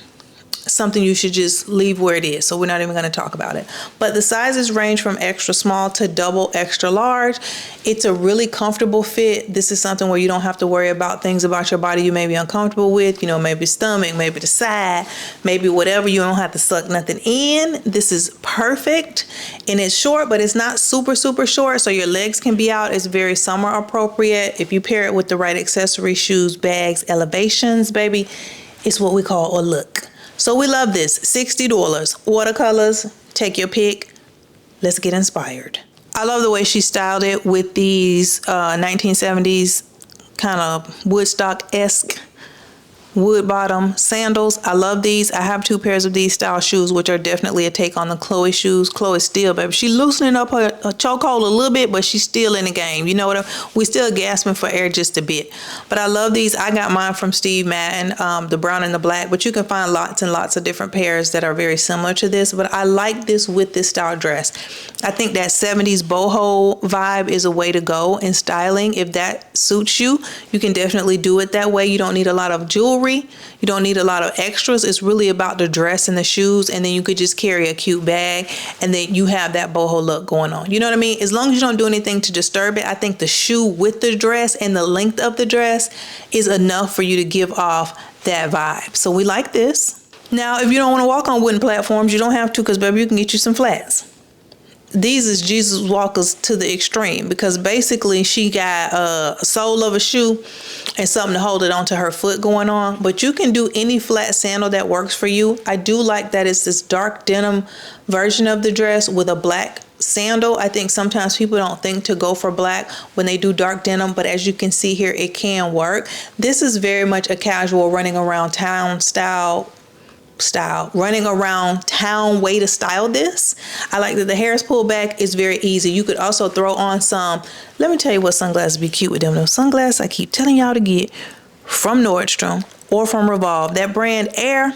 something you should just leave where it is, so we're not even going to talk about it. But the sizes range from extra small to double extra large. It's a really comfortable fit. This is something where you don't have to worry about things about your body you may be uncomfortable with, you know, maybe stomach, maybe the side, maybe whatever. You don't have to suck nothing in. This is perfect, and it's short, but it's not super short, so your legs can be out. It's very summer appropriate. If you pair it with the right accessories, shoes, bags, elevations, baby, it's what we call a look. So we love this. $60. Watercolors, take your pick. Let's get inspired. I love the way she styled it with these 1970s kind of Woodstock-esque wood bottom sandals. I love these. I have 2 pairs of these style shoes, which are definitely a take on the Chloe shoes. Chloe's still, baby, she's loosening up her chokehold a little bit, but she's still in the game. You know what we still gasping for air just a bit. But I love these. I got mine from Steve Madden, the brown and the black, but you can find lots and lots of different pairs that are very similar to this. But I like this with this style dress. I think that 70s boho vibe is a way to go in styling. If that suits you, you can definitely do it that way. You don't need a lot of jewelry. You don't need a lot of extras. It's really about the dress and the shoes, and then you could just carry a cute bag, and then you have that boho look going on. You know what I mean? As long as you don't do anything to disturb it, I think the shoe with the dress and the length of the dress is enough for you to give off that vibe. So we like this. Now, if you don't want to walk on wooden platforms, you don't have to, because baby, you can get you some flats. these is Jesus walkers to the extreme, because basically she got a sole of a shoe and something to hold it onto her foot going on. But you can do any flat sandal that works for you. I do like that it's this dark denim version of the dress with a black sandal. I think sometimes people don't think to go for black when they do dark denim, but as you can see here, it can work. This is very much a casual running around town style, running around town way to style this. I like that the hair is pulled back. It's very easy. You could also throw on some, let me tell you what sunglasses be cute with them. Those sunglasses I keep telling y'all to get from Nordstrom or from Revolve. That brand Air,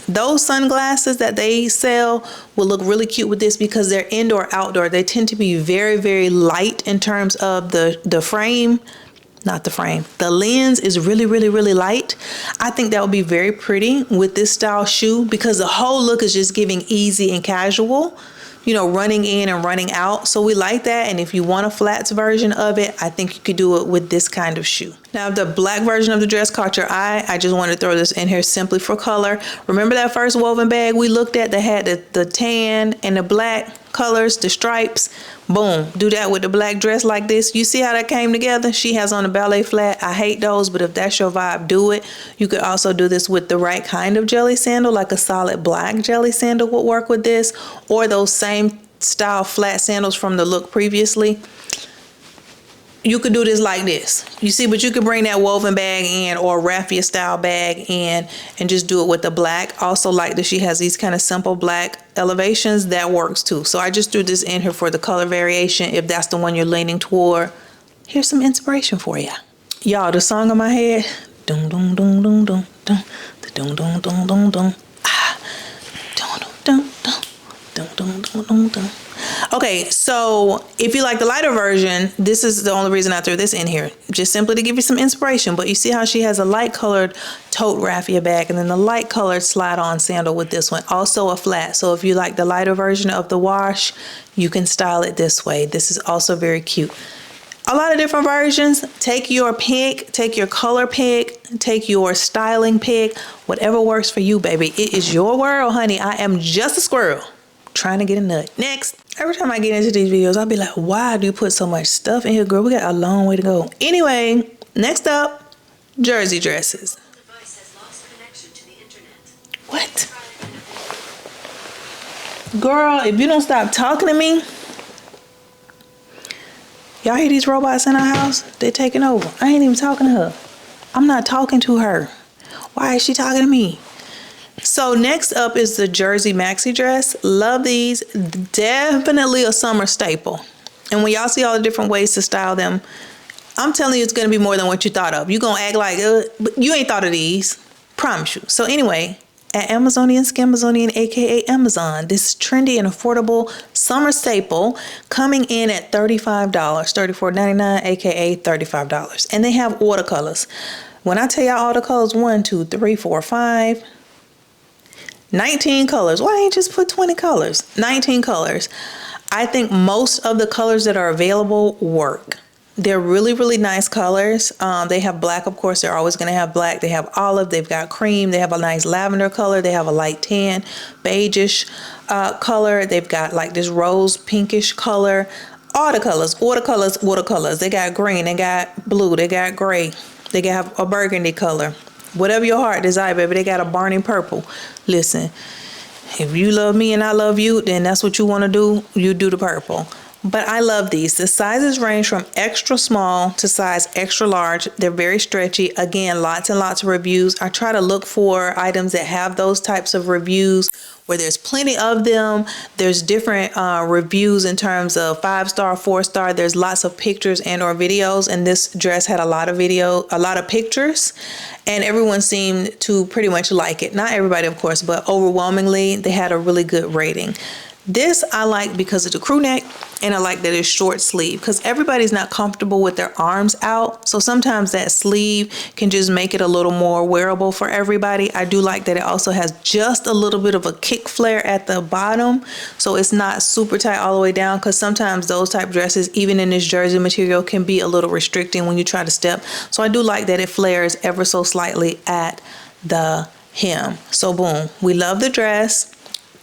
those sunglasses that they sell will look really cute with this because they're indoor outdoor. They tend to be very, very light in terms of the frame. Not the frame. The lens is really, really, really light. I think that would be very pretty with this style shoe because the whole look is just giving easy and casual, you know, running in and running out. So we like that. And if you want a flats version of it, I think you could do it with this kind of shoe. Now, if the black version of the dress caught your eye, I just wanted to throw this in here simply for color. Remember that first woven bag we looked at that had the tan and the black colors, the stripes? Boom, do that with the black dress like this. You see how that came together? She has on a ballet flat. I hate those, but if that's your vibe, do it. You could also do this with the right kind of jelly sandal, like a solid black jelly sandal would work with this, or those same style flat sandals from the look previously. You could do this like this. You see, but you could bring that woven bag in or raffia style bag in and just do it with the black. Also like that she has these kind of simple black elevations. That works too. So I just threw this in here for the color variation if that's the one you're leaning toward. Here's some inspiration for you. Y'all, the song in my head. Dum dum dum dum dum dum dum dum dum dum dum. Ah. Dum dum dum dum dum dum dum dum. Okay, so if you like the lighter version, this is the only reason I threw this in here, just simply to give you some inspiration. But you see how she has a light colored tote raffia bag and then the light colored slide on sandal with this one, also a flat. So if you like the lighter version of the wash, you can style it this way. This is also very cute. A lot of different versions. Take your pick, take your color pick, take your styling pick, whatever works for you, baby. It is your world, honey. I am just a squirrel trying to get a nut. Next. Every time I get into these videos, I'll be like, why do you put so much stuff in here, girl? We got a long way to go. Anyway, next up, jersey dresses. Device has lost connection to the internet. What? Girl, if you don't stop talking to me. Y'all hear these robots in our house? They're taking over. I ain't even talking to her. I'm not talking to her. Why is she talking to me? So next up is the jersey maxi dress. Love these. Definitely a summer staple. And when y'all see all the different ways to style them, I'm telling you it's going to be more than what you thought of. You're going to act like, but you ain't thought of these. Promise you. So anyway, at Amazonian, Scamazonian, aka Amazon, this trendy and affordable summer staple coming in at $35, $34.99, aka $35. And they have watercolors. When I tell y'all all the colors, 1, 2, 3, 4, 5... 19 colors. Why ain't just put 20 colors? 19 colors. I think most of the colors that are available work. They're really, really nice colors. They have black, of course. They're always going to have black. They have olive. They've got cream. They have a nice lavender color. They have a light tan, beigeish color. They've got like this rose pinkish color. All the colors, watercolors, watercolors. They got green. They got blue. They got gray. They got a burgundy color. Whatever your heart desire, baby, they got a burning purple. Listen, if you love me and I love you, then that's what you want to do. You do the purple. But I love these. The sizes range from extra small to size extra large. They're very stretchy. Again, lots and lots of reviews. I try to look for items that have those types of reviews where there's plenty of them. There's different reviews in terms of 5-star, 4-star. There's lots of pictures and or videos. And this dress had a lot of pictures. And everyone seemed to pretty much like it. Not everybody, of course, but overwhelmingly, they had a really good rating. This I like because of the crew neck, and I like that it's short sleeve because everybody's not comfortable with their arms out. So sometimes that sleeve can just make it a little more wearable for everybody. I do like that it also has just a little bit of a kick flare at the bottom. So it's not super tight all the way down because sometimes those type dresses, even in this jersey material, can be a little restricting when you try to step. So I do like that it flares ever so slightly at the hem. So boom, we love the dress.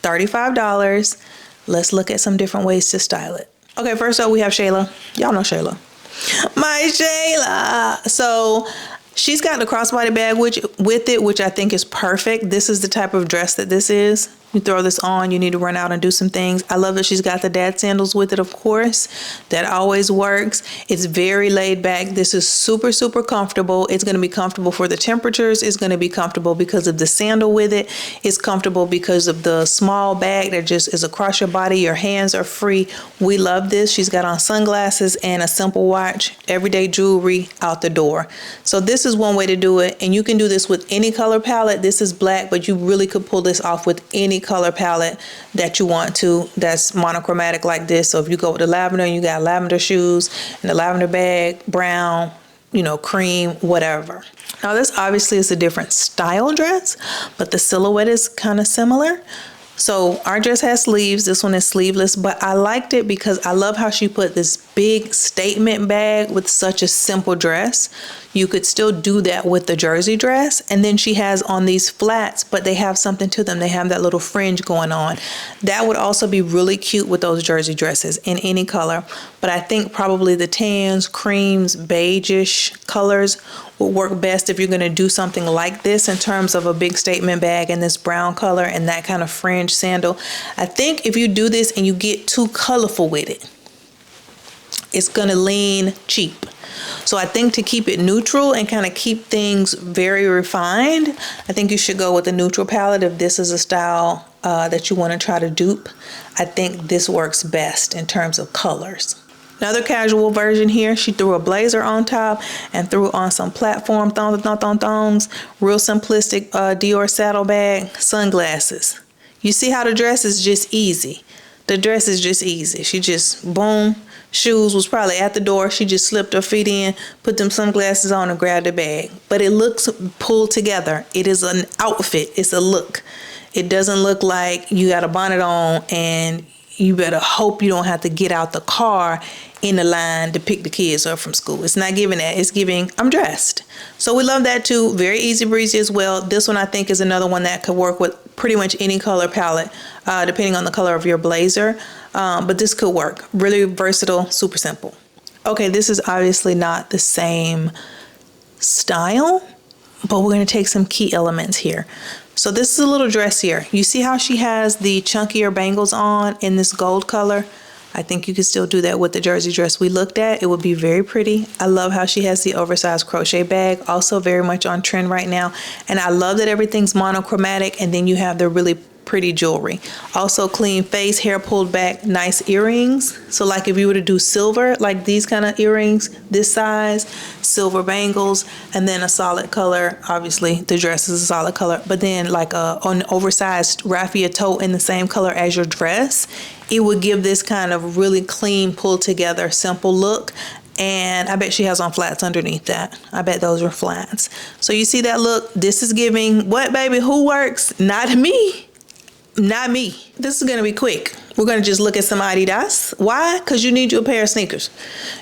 $35. let's look at some different ways to style it. Okay, first up we have Shayla. Y'all know Shayla. My Shayla. So she's got the crossbody bag with it, which I think is perfect. This is the type of dress that this is. You throw this on, you need to run out and do some things. I love that she's got the dad sandals with it, of course. That always works. It's very laid back. This is super, super comfortable. It's going to be comfortable for the temperatures. It's going to be comfortable because of the sandal with it. It's comfortable because of the small bag that just is across your body. Your hands are free. We love this. She's got on sunglasses and a simple watch, everyday jewelry out the door. So this is one way to do it. And you can do this with any color palette. This is black, but you really could pull this off with any color palette that you want to, that's monochromatic like this. So if you go with the lavender and you got lavender shoes and the lavender bag, brown, you know, cream, whatever. Now this obviously is a different style dress, but the silhouette is kind of similar. So our dress has sleeves. This one is sleeveless, but I liked it because I love how she put this big statement bag with such a simple dress. You could still do that with the jersey dress. And then she has on these flats, but they have something to them. They have that little fringe going on. That would also be really cute with those jersey dresses in any color. But I think probably the tans, creams, beige-ish colors will work best if you're going to do something like this in terms of a big statement bag and this brown color and that kind of fringe sandal. I think if you do this and you get too colorful with it, it's going to lean cheap. So I think to keep it neutral and kind of keep things very refined, I think you should go with a neutral palette if this is a style that you want to try to dupe. I think this works best in terms of colors. Another casual version here, she threw a blazer on top and threw on some platform thongs, real simplistic Dior saddlebag, sunglasses. You see how the dress is just easy. The dress is just easy. She just, boom, shoes was probably at the door. She just slipped her feet in, put them sunglasses on and grabbed the bag. But it looks pulled together. It is an outfit. It's a look. It doesn't look like you got a bonnet on and you better hope you don't have to get out the car in the line to pick the kids up from school. It's not giving that. It's giving, I'm dressed. So we love that too. Very easy breezy as well. This one I think is another one that could work with pretty much any color palette, depending on the color of your blazer. But this could work. Really versatile, super simple. Okay, this is obviously not the same style, but we're going to take some key elements here. So this is a little dress here. You see how she has the chunkier bangles on in this gold color? I think you could still do that with the jersey dress we looked at. It would be very pretty. I love how she has the oversized crochet bag, also very much on trend right now. And I love that everything's monochromatic and then you have the really pretty jewelry. Also clean face, hair pulled back, nice earrings. So like if you were to do silver, like these kind of earrings, this size, silver bangles, and then a solid color. Obviously the dress is a solid color, but then like an oversized raffia tote in the same color as your dress, it would give this kind of really clean, pulled together, simple look. And I bet she has on flats underneath that. I bet those are flats. So you see that look? This is giving, what baby, who works? Not me. Not me. This is going to be quick. We're going to just look at some Adidas. Why? Because you need you a pair of sneakers.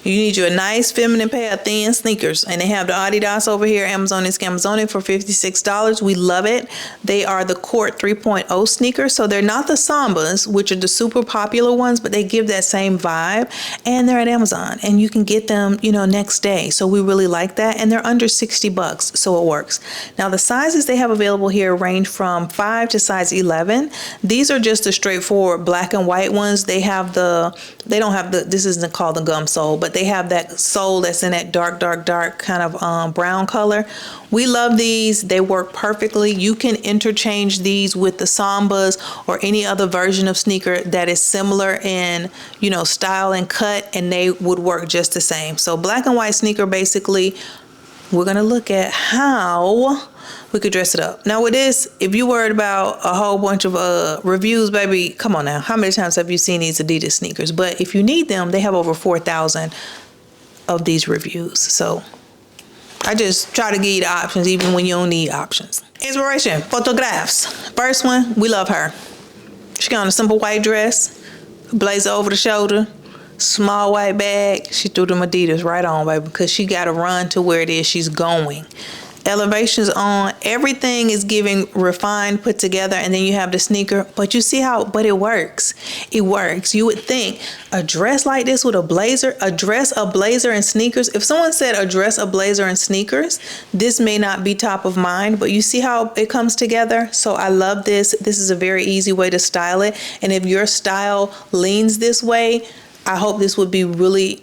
You need you a nice feminine pair of thin sneakers. And they have the Adidas over here, Amazon and Scamazonian for $56. We love it. They are the Court 3.0 sneakers. So they're not the Sambas, which are the super popular ones, but they give that same vibe. And they're at Amazon. And you can get them, you know, next day. So we really like that. And they're under $60, so it works. Now the sizes they have available here range from 5 to size 11. These are just the straightforward black and white ones. They have they don't have this isn't called the gum sole, but they have that sole that's in that dark kind of brown color. We love these. They work perfectly. You can interchange these with the Sambas or any other version of sneaker that is similar in, you know, style and cut, and they would work just the same. So black and white sneaker, basically, we're going to look at how we could dress it up. Now with this, if you worried about a whole bunch of reviews, baby, come on now. How many times have you seen these Adidas sneakers? But if you need them, they have over 4,000 of these reviews. So I just try to give you the options even when you don't need options. Inspiration, photographs. First one, we love her. She got on a simple white dress, blazer over the shoulder, small white bag. She threw them Adidas right on, baby, because she got to run to where it is she's going. elevations on. Everything is giving refined, put together, and then you have the sneaker. But you see how, but it works. It works. You would think a dress like this with a blazer, a blazer and sneakers. If someone said a dress, a blazer and sneakers, this may not be top of mind, but you see how it comes together. So I love this. This is a very easy way to style it. And if your style leans this way, I hope this would be really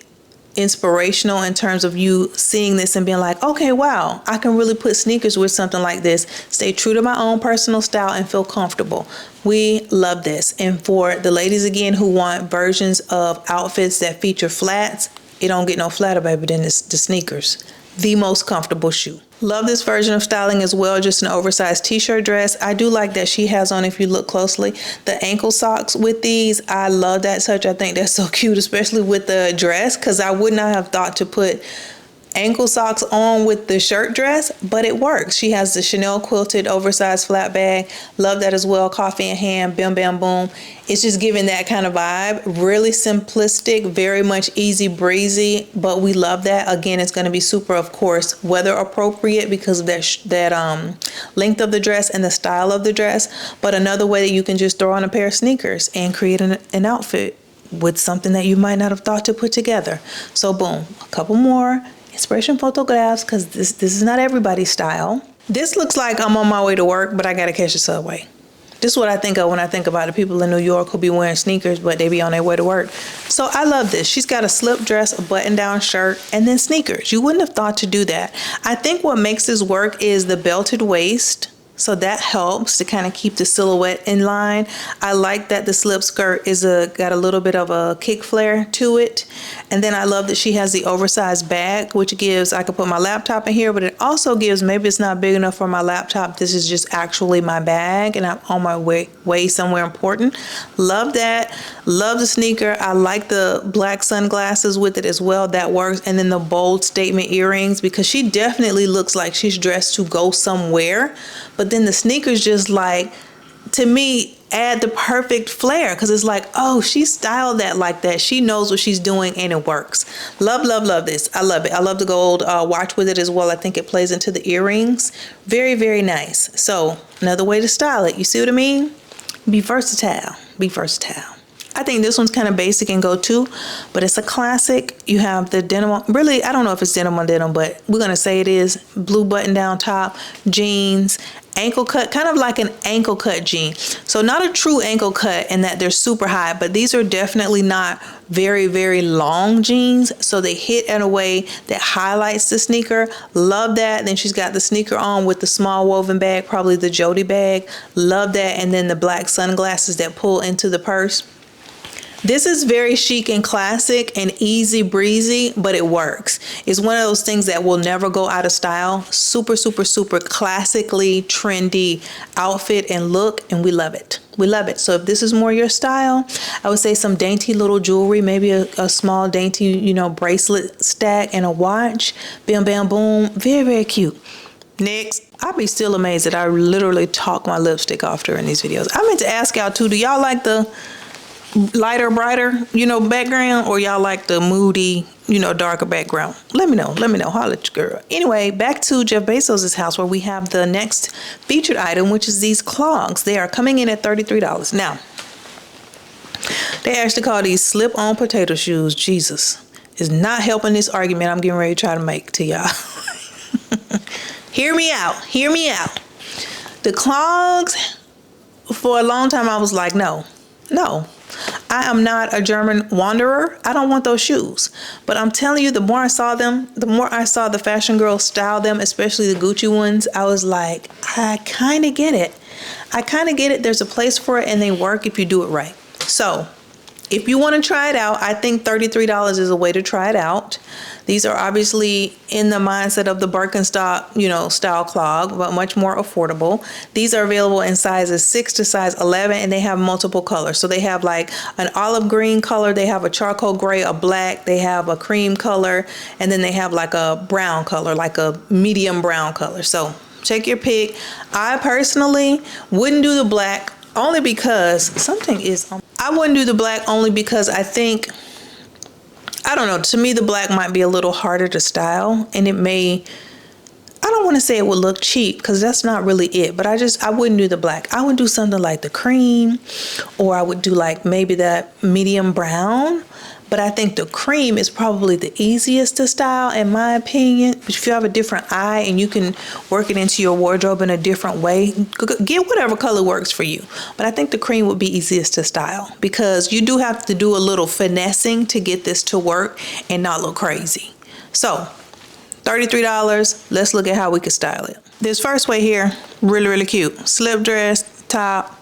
inspirational in terms of you seeing this and being like, okay, wow, I can really put sneakers with something like this, stay true to my own personal style and feel comfortable. We love this. And for the ladies again who want versions of outfits that feature flats, it don't get no flatter, baby, than the sneakers. The most comfortable shoe. Love this version of styling as well, just an oversized t-shirt dress. I do like that she has on, if you look closely, the ankle socks with these. I love that touch. I think that's so cute, especially with the dress, because I would not have thought to put ankle socks on with the shirt dress, but it works. She has the Chanel quilted oversized flat bag. Love that as well. Coffee in hand, bim bam boom. It's just giving that kind of vibe. Really simplistic, very much easy breezy, but we love that. Again, it's going to be super, of course, weather appropriate because of that length of the dress and the style of the dress. But another way that you can just throw on a pair of sneakers and create an outfit with something that you might not have thought to put together. So boom, a couple more inspiration photographs, because this is not everybody's style. This looks like I'm on my way to work, but I gotta catch the subway. This is what I think of when I think about the people in New York who be wearing sneakers, but they be on their way to work. So I love this. She's got a slip dress, a button-down shirt, and then sneakers. You wouldn't have thought to do that. I think what makes this work is the belted waist. So that helps to kind of keep the silhouette in line. I like that the slip skirt is got a little bit of a kick flare to it. And then I love that she has the oversized bag, which gives, I could put my laptop in here, but it also gives, maybe it's not big enough for my laptop. This is just actually my bag and I'm on my way somewhere important. Love that. Love the sneaker. I like the black sunglasses with it as well. That works. And then the bold statement earrings, because she definitely looks like she's dressed to go somewhere. But then the sneakers just like, to me, add the perfect flair, because it's like, oh, she styled that like that. She knows what she's doing and it works. Love, love, love this. I love it. I love the gold watch with it as well. I think it plays into the earrings. Very, very nice. So another way to style it. You see what I mean? Be versatile. Be versatile. I think this one's kind of basic and go to, but it's a classic. You have the denim, really, I don't know if it's denim on denim, but we're going to say it is. Blue button down top, jeans, ankle cut, kind of like an ankle cut jean. So not a true ankle cut in that they're super high, but these are definitely not very, very long jeans. So they hit in a way that highlights the sneaker. Love that. Then she's got the sneaker on with the small woven bag, probably the Jody bag. Love that. And then the black sunglasses that pull into the purse. This is very chic and classic and easy breezy, but it works. It's one of those things that will never go out of style. Super, super, super classically trendy outfit and look, and we love it. We love it. So if this is more your style, I would say some dainty little jewelry, maybe a small dainty, you know, bracelet stack and a watch. Bam, bam, boom. Very, very cute. Next. I'd be still amazed that I literally talk my lipstick off during these videos. I meant to ask y'all too, do y'all like the lighter, brighter, you know, background, or y'all like the moody, you know, darker background? Let me know. Holla at your girl. Anyway, back to Jeff Bezos' house, where we have the next featured item, which is these clogs. They are coming in at $33. Now, they actually call these slip-on potato shoes. Jesus is not helping this argument I'm getting ready to try to make to y'all. Hear me out. Hear me out. The clogs, for a long time, I was like, no. I am not a German wanderer. I don't want those shoes. But I'm telling you, the more I saw them, the more I saw the fashion girls style them, especially the Gucci ones, I was like, I kind of get it. There's a place for it, and they work if you do it right. So if you want to try it out, I think $33 is a way to try it out. These are obviously in the mindset of the Birkenstock, you know, style clog, but much more affordable. These are available in sizes 6 to size 11, and they have multiple colors. So they have like an olive green color, they have a charcoal gray, a black, they have a cream color, and then they have like a brown color, like a medium brown color. So check your pick. I personally wouldn't do the black, only because I wouldn't do the black only because I think, I don't know, to me the black might be a little harder to style, and it may, I don't want to say it would look cheap because that's not really it, but I wouldn't do the black. I would do something like the cream, or I would do like maybe that medium brown. But I think the cream is probably the easiest to style in my opinion. But if you have a different eye and you can work it into your wardrobe in a different way, get whatever color works for you. But I think the cream would be easiest to style because you do have to do a little finessing to get this to work and not look crazy. So $33, let's look at how we could style it. This first way here, really, really cute. Slip dress, top,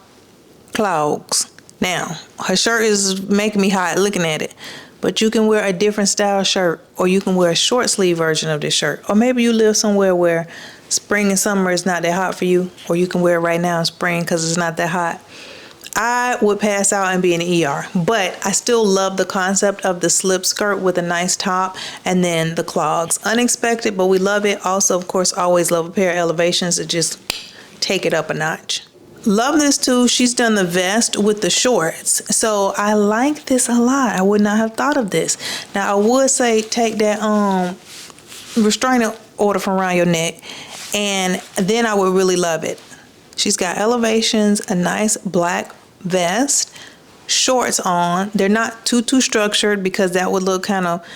clogs. Now, her shirt is making me hot looking at it, but you can wear a different style shirt, or you can wear a short sleeve version of this shirt. Or maybe you live somewhere where spring and summer is not that hot for you, or you can wear it right now in spring because it's not that hot. I would pass out and be in the ER, but I still love the concept of the slip skirt with a nice top and then the clogs. Unexpected, but we love it. Also, of course, always love a pair of elevations to just take it up a notch. Love this too. She's done the vest with the shorts. So I like this a lot. I would not have thought of this. Now I would say take that restraining order from around your neck, and then I would really love it. She's got elevations, a nice black vest, shorts on. They're not too structured because that would look kind of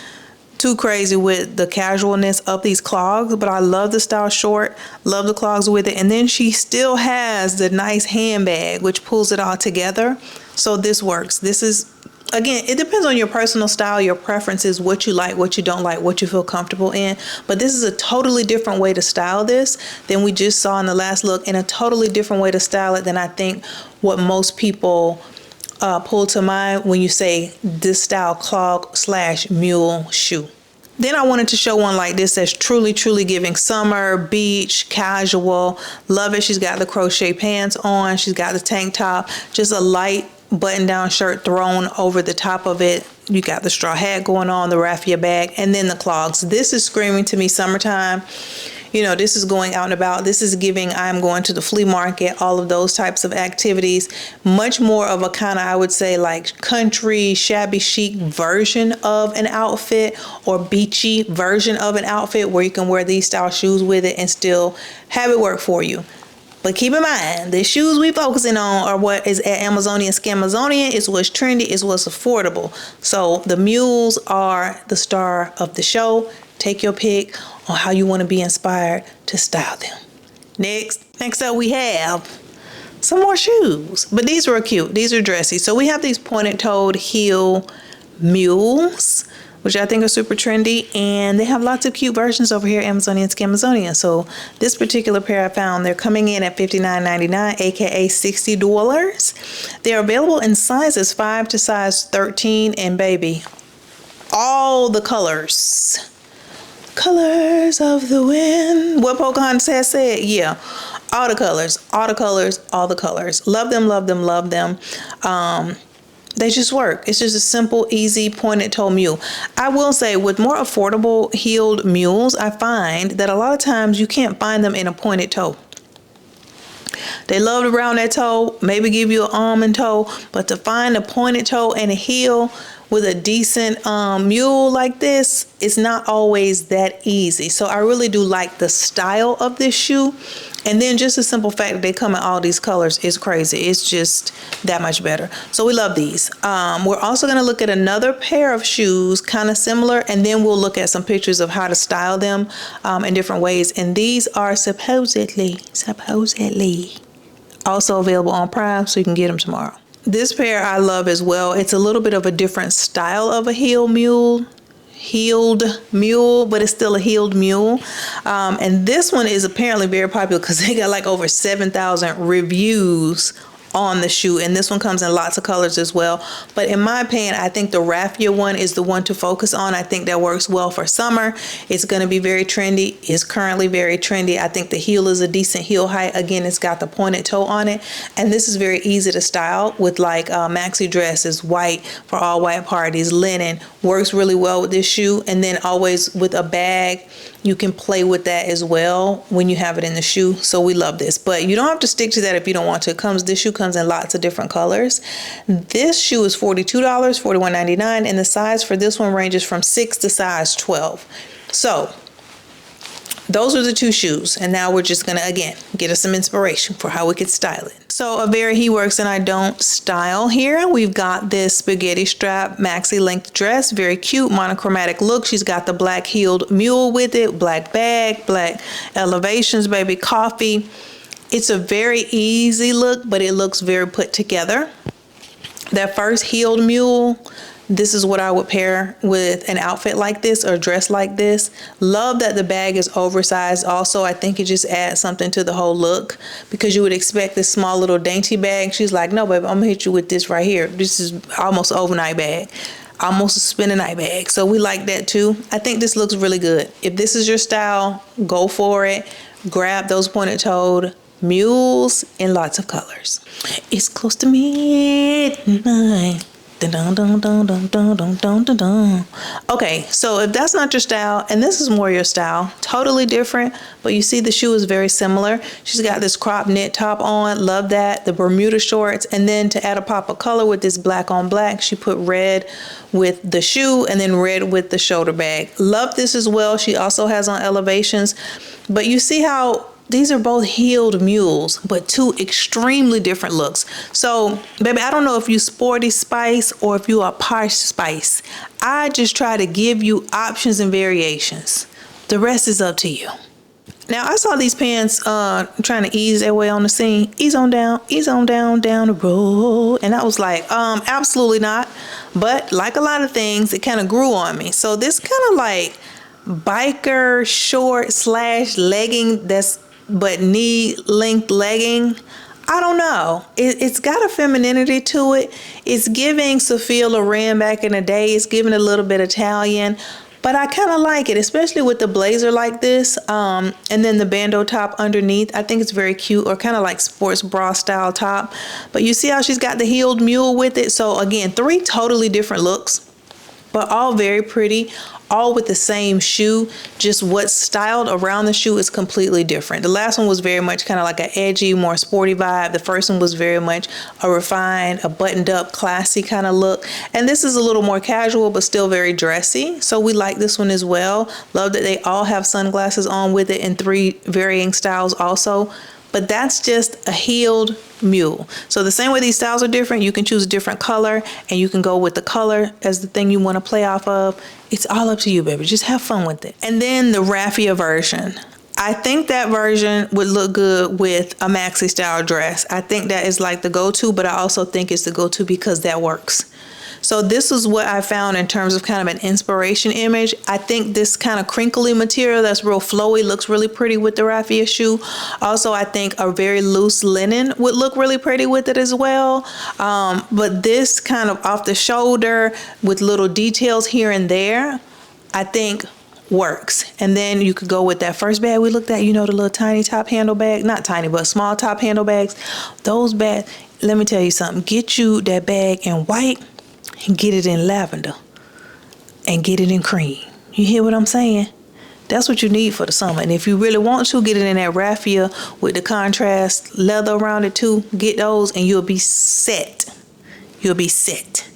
too crazy with the casualness of these clogs, but I love the style short, love the clogs with it. And then she still has the nice handbag which pulls it all together. So this works. This is, again, it depends on your personal style, your preferences, what you like, what you don't like, what you feel comfortable in. But this is a totally different way to style this than we just saw in the last look, and a totally different way to style it than I think what most people pull to mind when you say this style clog / mule shoe. Then I wanted to show one like this that's truly giving summer, beach, casual. Love it. She's got the crochet pants on. She's got the tank top, just a light button down shirt thrown over the top of it. You got the straw hat going on, the raffia bag, and then the clogs. This is screaming to me summertime. You know, this is going out and about. This is giving I'm going to the flea market, all of those types of activities. Much more of a kind of, I would say, like country, shabby chic version of an outfit, or beachy version of an outfit where you can wear these style shoes with it and still have it work for you. But keep in mind, the shoes we focusing on are what is at Amazonian Scamazonian. It's what's trendy, it's what's affordable. So the mules are the star of the show. Take your pick on how you want to be inspired to style them. Next up we have some more shoes, but these were cute. These are dressy. So we have these pointed-toed heel mules, which I think are super trendy, and they have lots of cute versions over here at Amazonian Scamazonian. So this particular pair I found, they're coming in at $59.99, aka $60. They're available in sizes 5 to size 13, and baby, all the colors of the wind. What Pocahontas has said, yeah, all the colors. Love them. They just work. It's just a simple, easy, pointed toe mule. I will say with more affordable heeled mules, I find that a lot of times you can't find them in a pointed toe. They love to round that toe, maybe give you an almond toe, but to find a pointed toe and a heel with a decent mule like this, it's not always that easy. So I really do like the style of this shoe. And then just the simple fact that they come in all these colors is crazy. It's just that much better. So we love these. We're also going to look at another pair of shoes, kind of similar, and then we'll look at some pictures of how to style them in different ways. And these are supposedly also available on Prime, so you can get them tomorrow. This pair I love as well. It's a little bit of a different style of a heeled mule, but it's still a heeled mule. And this one is apparently very popular because they got like over 7,000 reviews on the shoe, and this one comes in lots of colors as well. But in my opinion, I think the raffia one is the one to focus on. I think that works well for summer. It's going to be very trendy. It's currently very trendy. I think the heel is a decent heel height. Again, it's got the pointed toe on it, and this is very easy to style with like maxi dresses, white for all white parties, linen. Works really well with this shoe. And then always with a bag, you can play with that as well when you have it in the shoe. So we love this, but you don't have to stick to that if you don't want to. This shoe comes in lots of different colors. This shoe is $42, $41.99, and the size for this one ranges from 6 to size 12. So those are the two shoes. And now we're just gonna, again, get us some inspiration for how we could style it. So a very he works and I don't style here. We've got this spaghetti strap maxi length dress, very cute monochromatic look. She's got the black heeled mule with it, black bag, black elevations, baby coffee. It's a very easy look, but it looks very put together. That first heeled mule, this is what I would pair with an outfit like this or dress like this. Love that the bag is oversized. Also, I think it just adds something to the whole look, because you would expect this small little dainty bag. She's like, no, baby, I'm gonna hit you with this right here. This is almost an overnight bag, almost a spend a night bag. So we like that too. I think this looks really good. If this is your style, go for it. Grab those pointed toed mules in lots of colors. It's close to midnight. Okay, so if that's not your style and this is more your style, totally different, but you see the shoe is very similar. She's got this crop knit top on, love that, the Bermuda shorts, and then to add a pop of color with this black on black, she put red with the shoe and then red with the shoulder bag. Love this as well. She also has on elevations, but you see how these are both heeled mules, but two extremely different looks. So, baby, I don't know if you sporty spice or if you are posh spice. I just try to give you options and variations. The rest is up to you. Now, I saw these pants trying to ease their way on the scene. Ease on down, down the road. And I was like, absolutely not. But like a lot of things, it kind of grew on me. So this kind of like biker short / legging but knee length legging. I don't know. It's got a femininity to it. It's giving Sophia Loren back in the day. It's giving a little bit Italian, but I kind of like it, especially with the blazer like this. And then the bandeau top underneath. I think it's very cute, or kind of like sports bra style top. But you see how she's got the heeled mule with it. So again, 3 totally different looks, but all very pretty. All with the same shoe, just what's styled around the shoe is completely different. The last one was very much kind of like an edgy, more sporty vibe. The first one was very much a refined, a buttoned up, classy kind of look. And this is a little more casual, but still very dressy. So we like this one as well. Love that they all have sunglasses on with it in 3 varying styles also. But that's just a heeled mule. So the same way these styles are different, you can choose a different color and you can go with the color as the thing you want to play off of. It's all up to you, baby. Just have fun with it. And then the raffia version. I think that version would look good with a maxi style dress. I think that is like the go-to, but I also think it's the go-to because that works. So this is what I found in terms of kind of an inspiration image. I think this kind of crinkly material that's real flowy looks really pretty with the raffia shoe. Also, I think a very loose linen would look really pretty with it as well. But this kind of off the shoulder with little details here and there, I think works. And then you could go with that first bag we looked at, you know, the little tiny top handle bag, not tiny, but small top handle bags. Those bags, let me tell you something, get you that bag in white and get it in lavender and get it in cream. You hear what I'm saying? That's what you need for the summer. And if you really want to, get it in that raffia with the contrast leather around it too. Get those and you'll be set. You'll be set.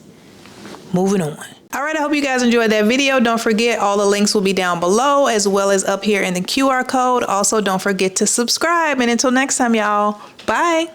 Moving on. All right, I hope you guys enjoyed that video. Don't forget, all the links will be down below as well as up here in the QR code. Also, don't forget to subscribe. And until next time, y'all, bye.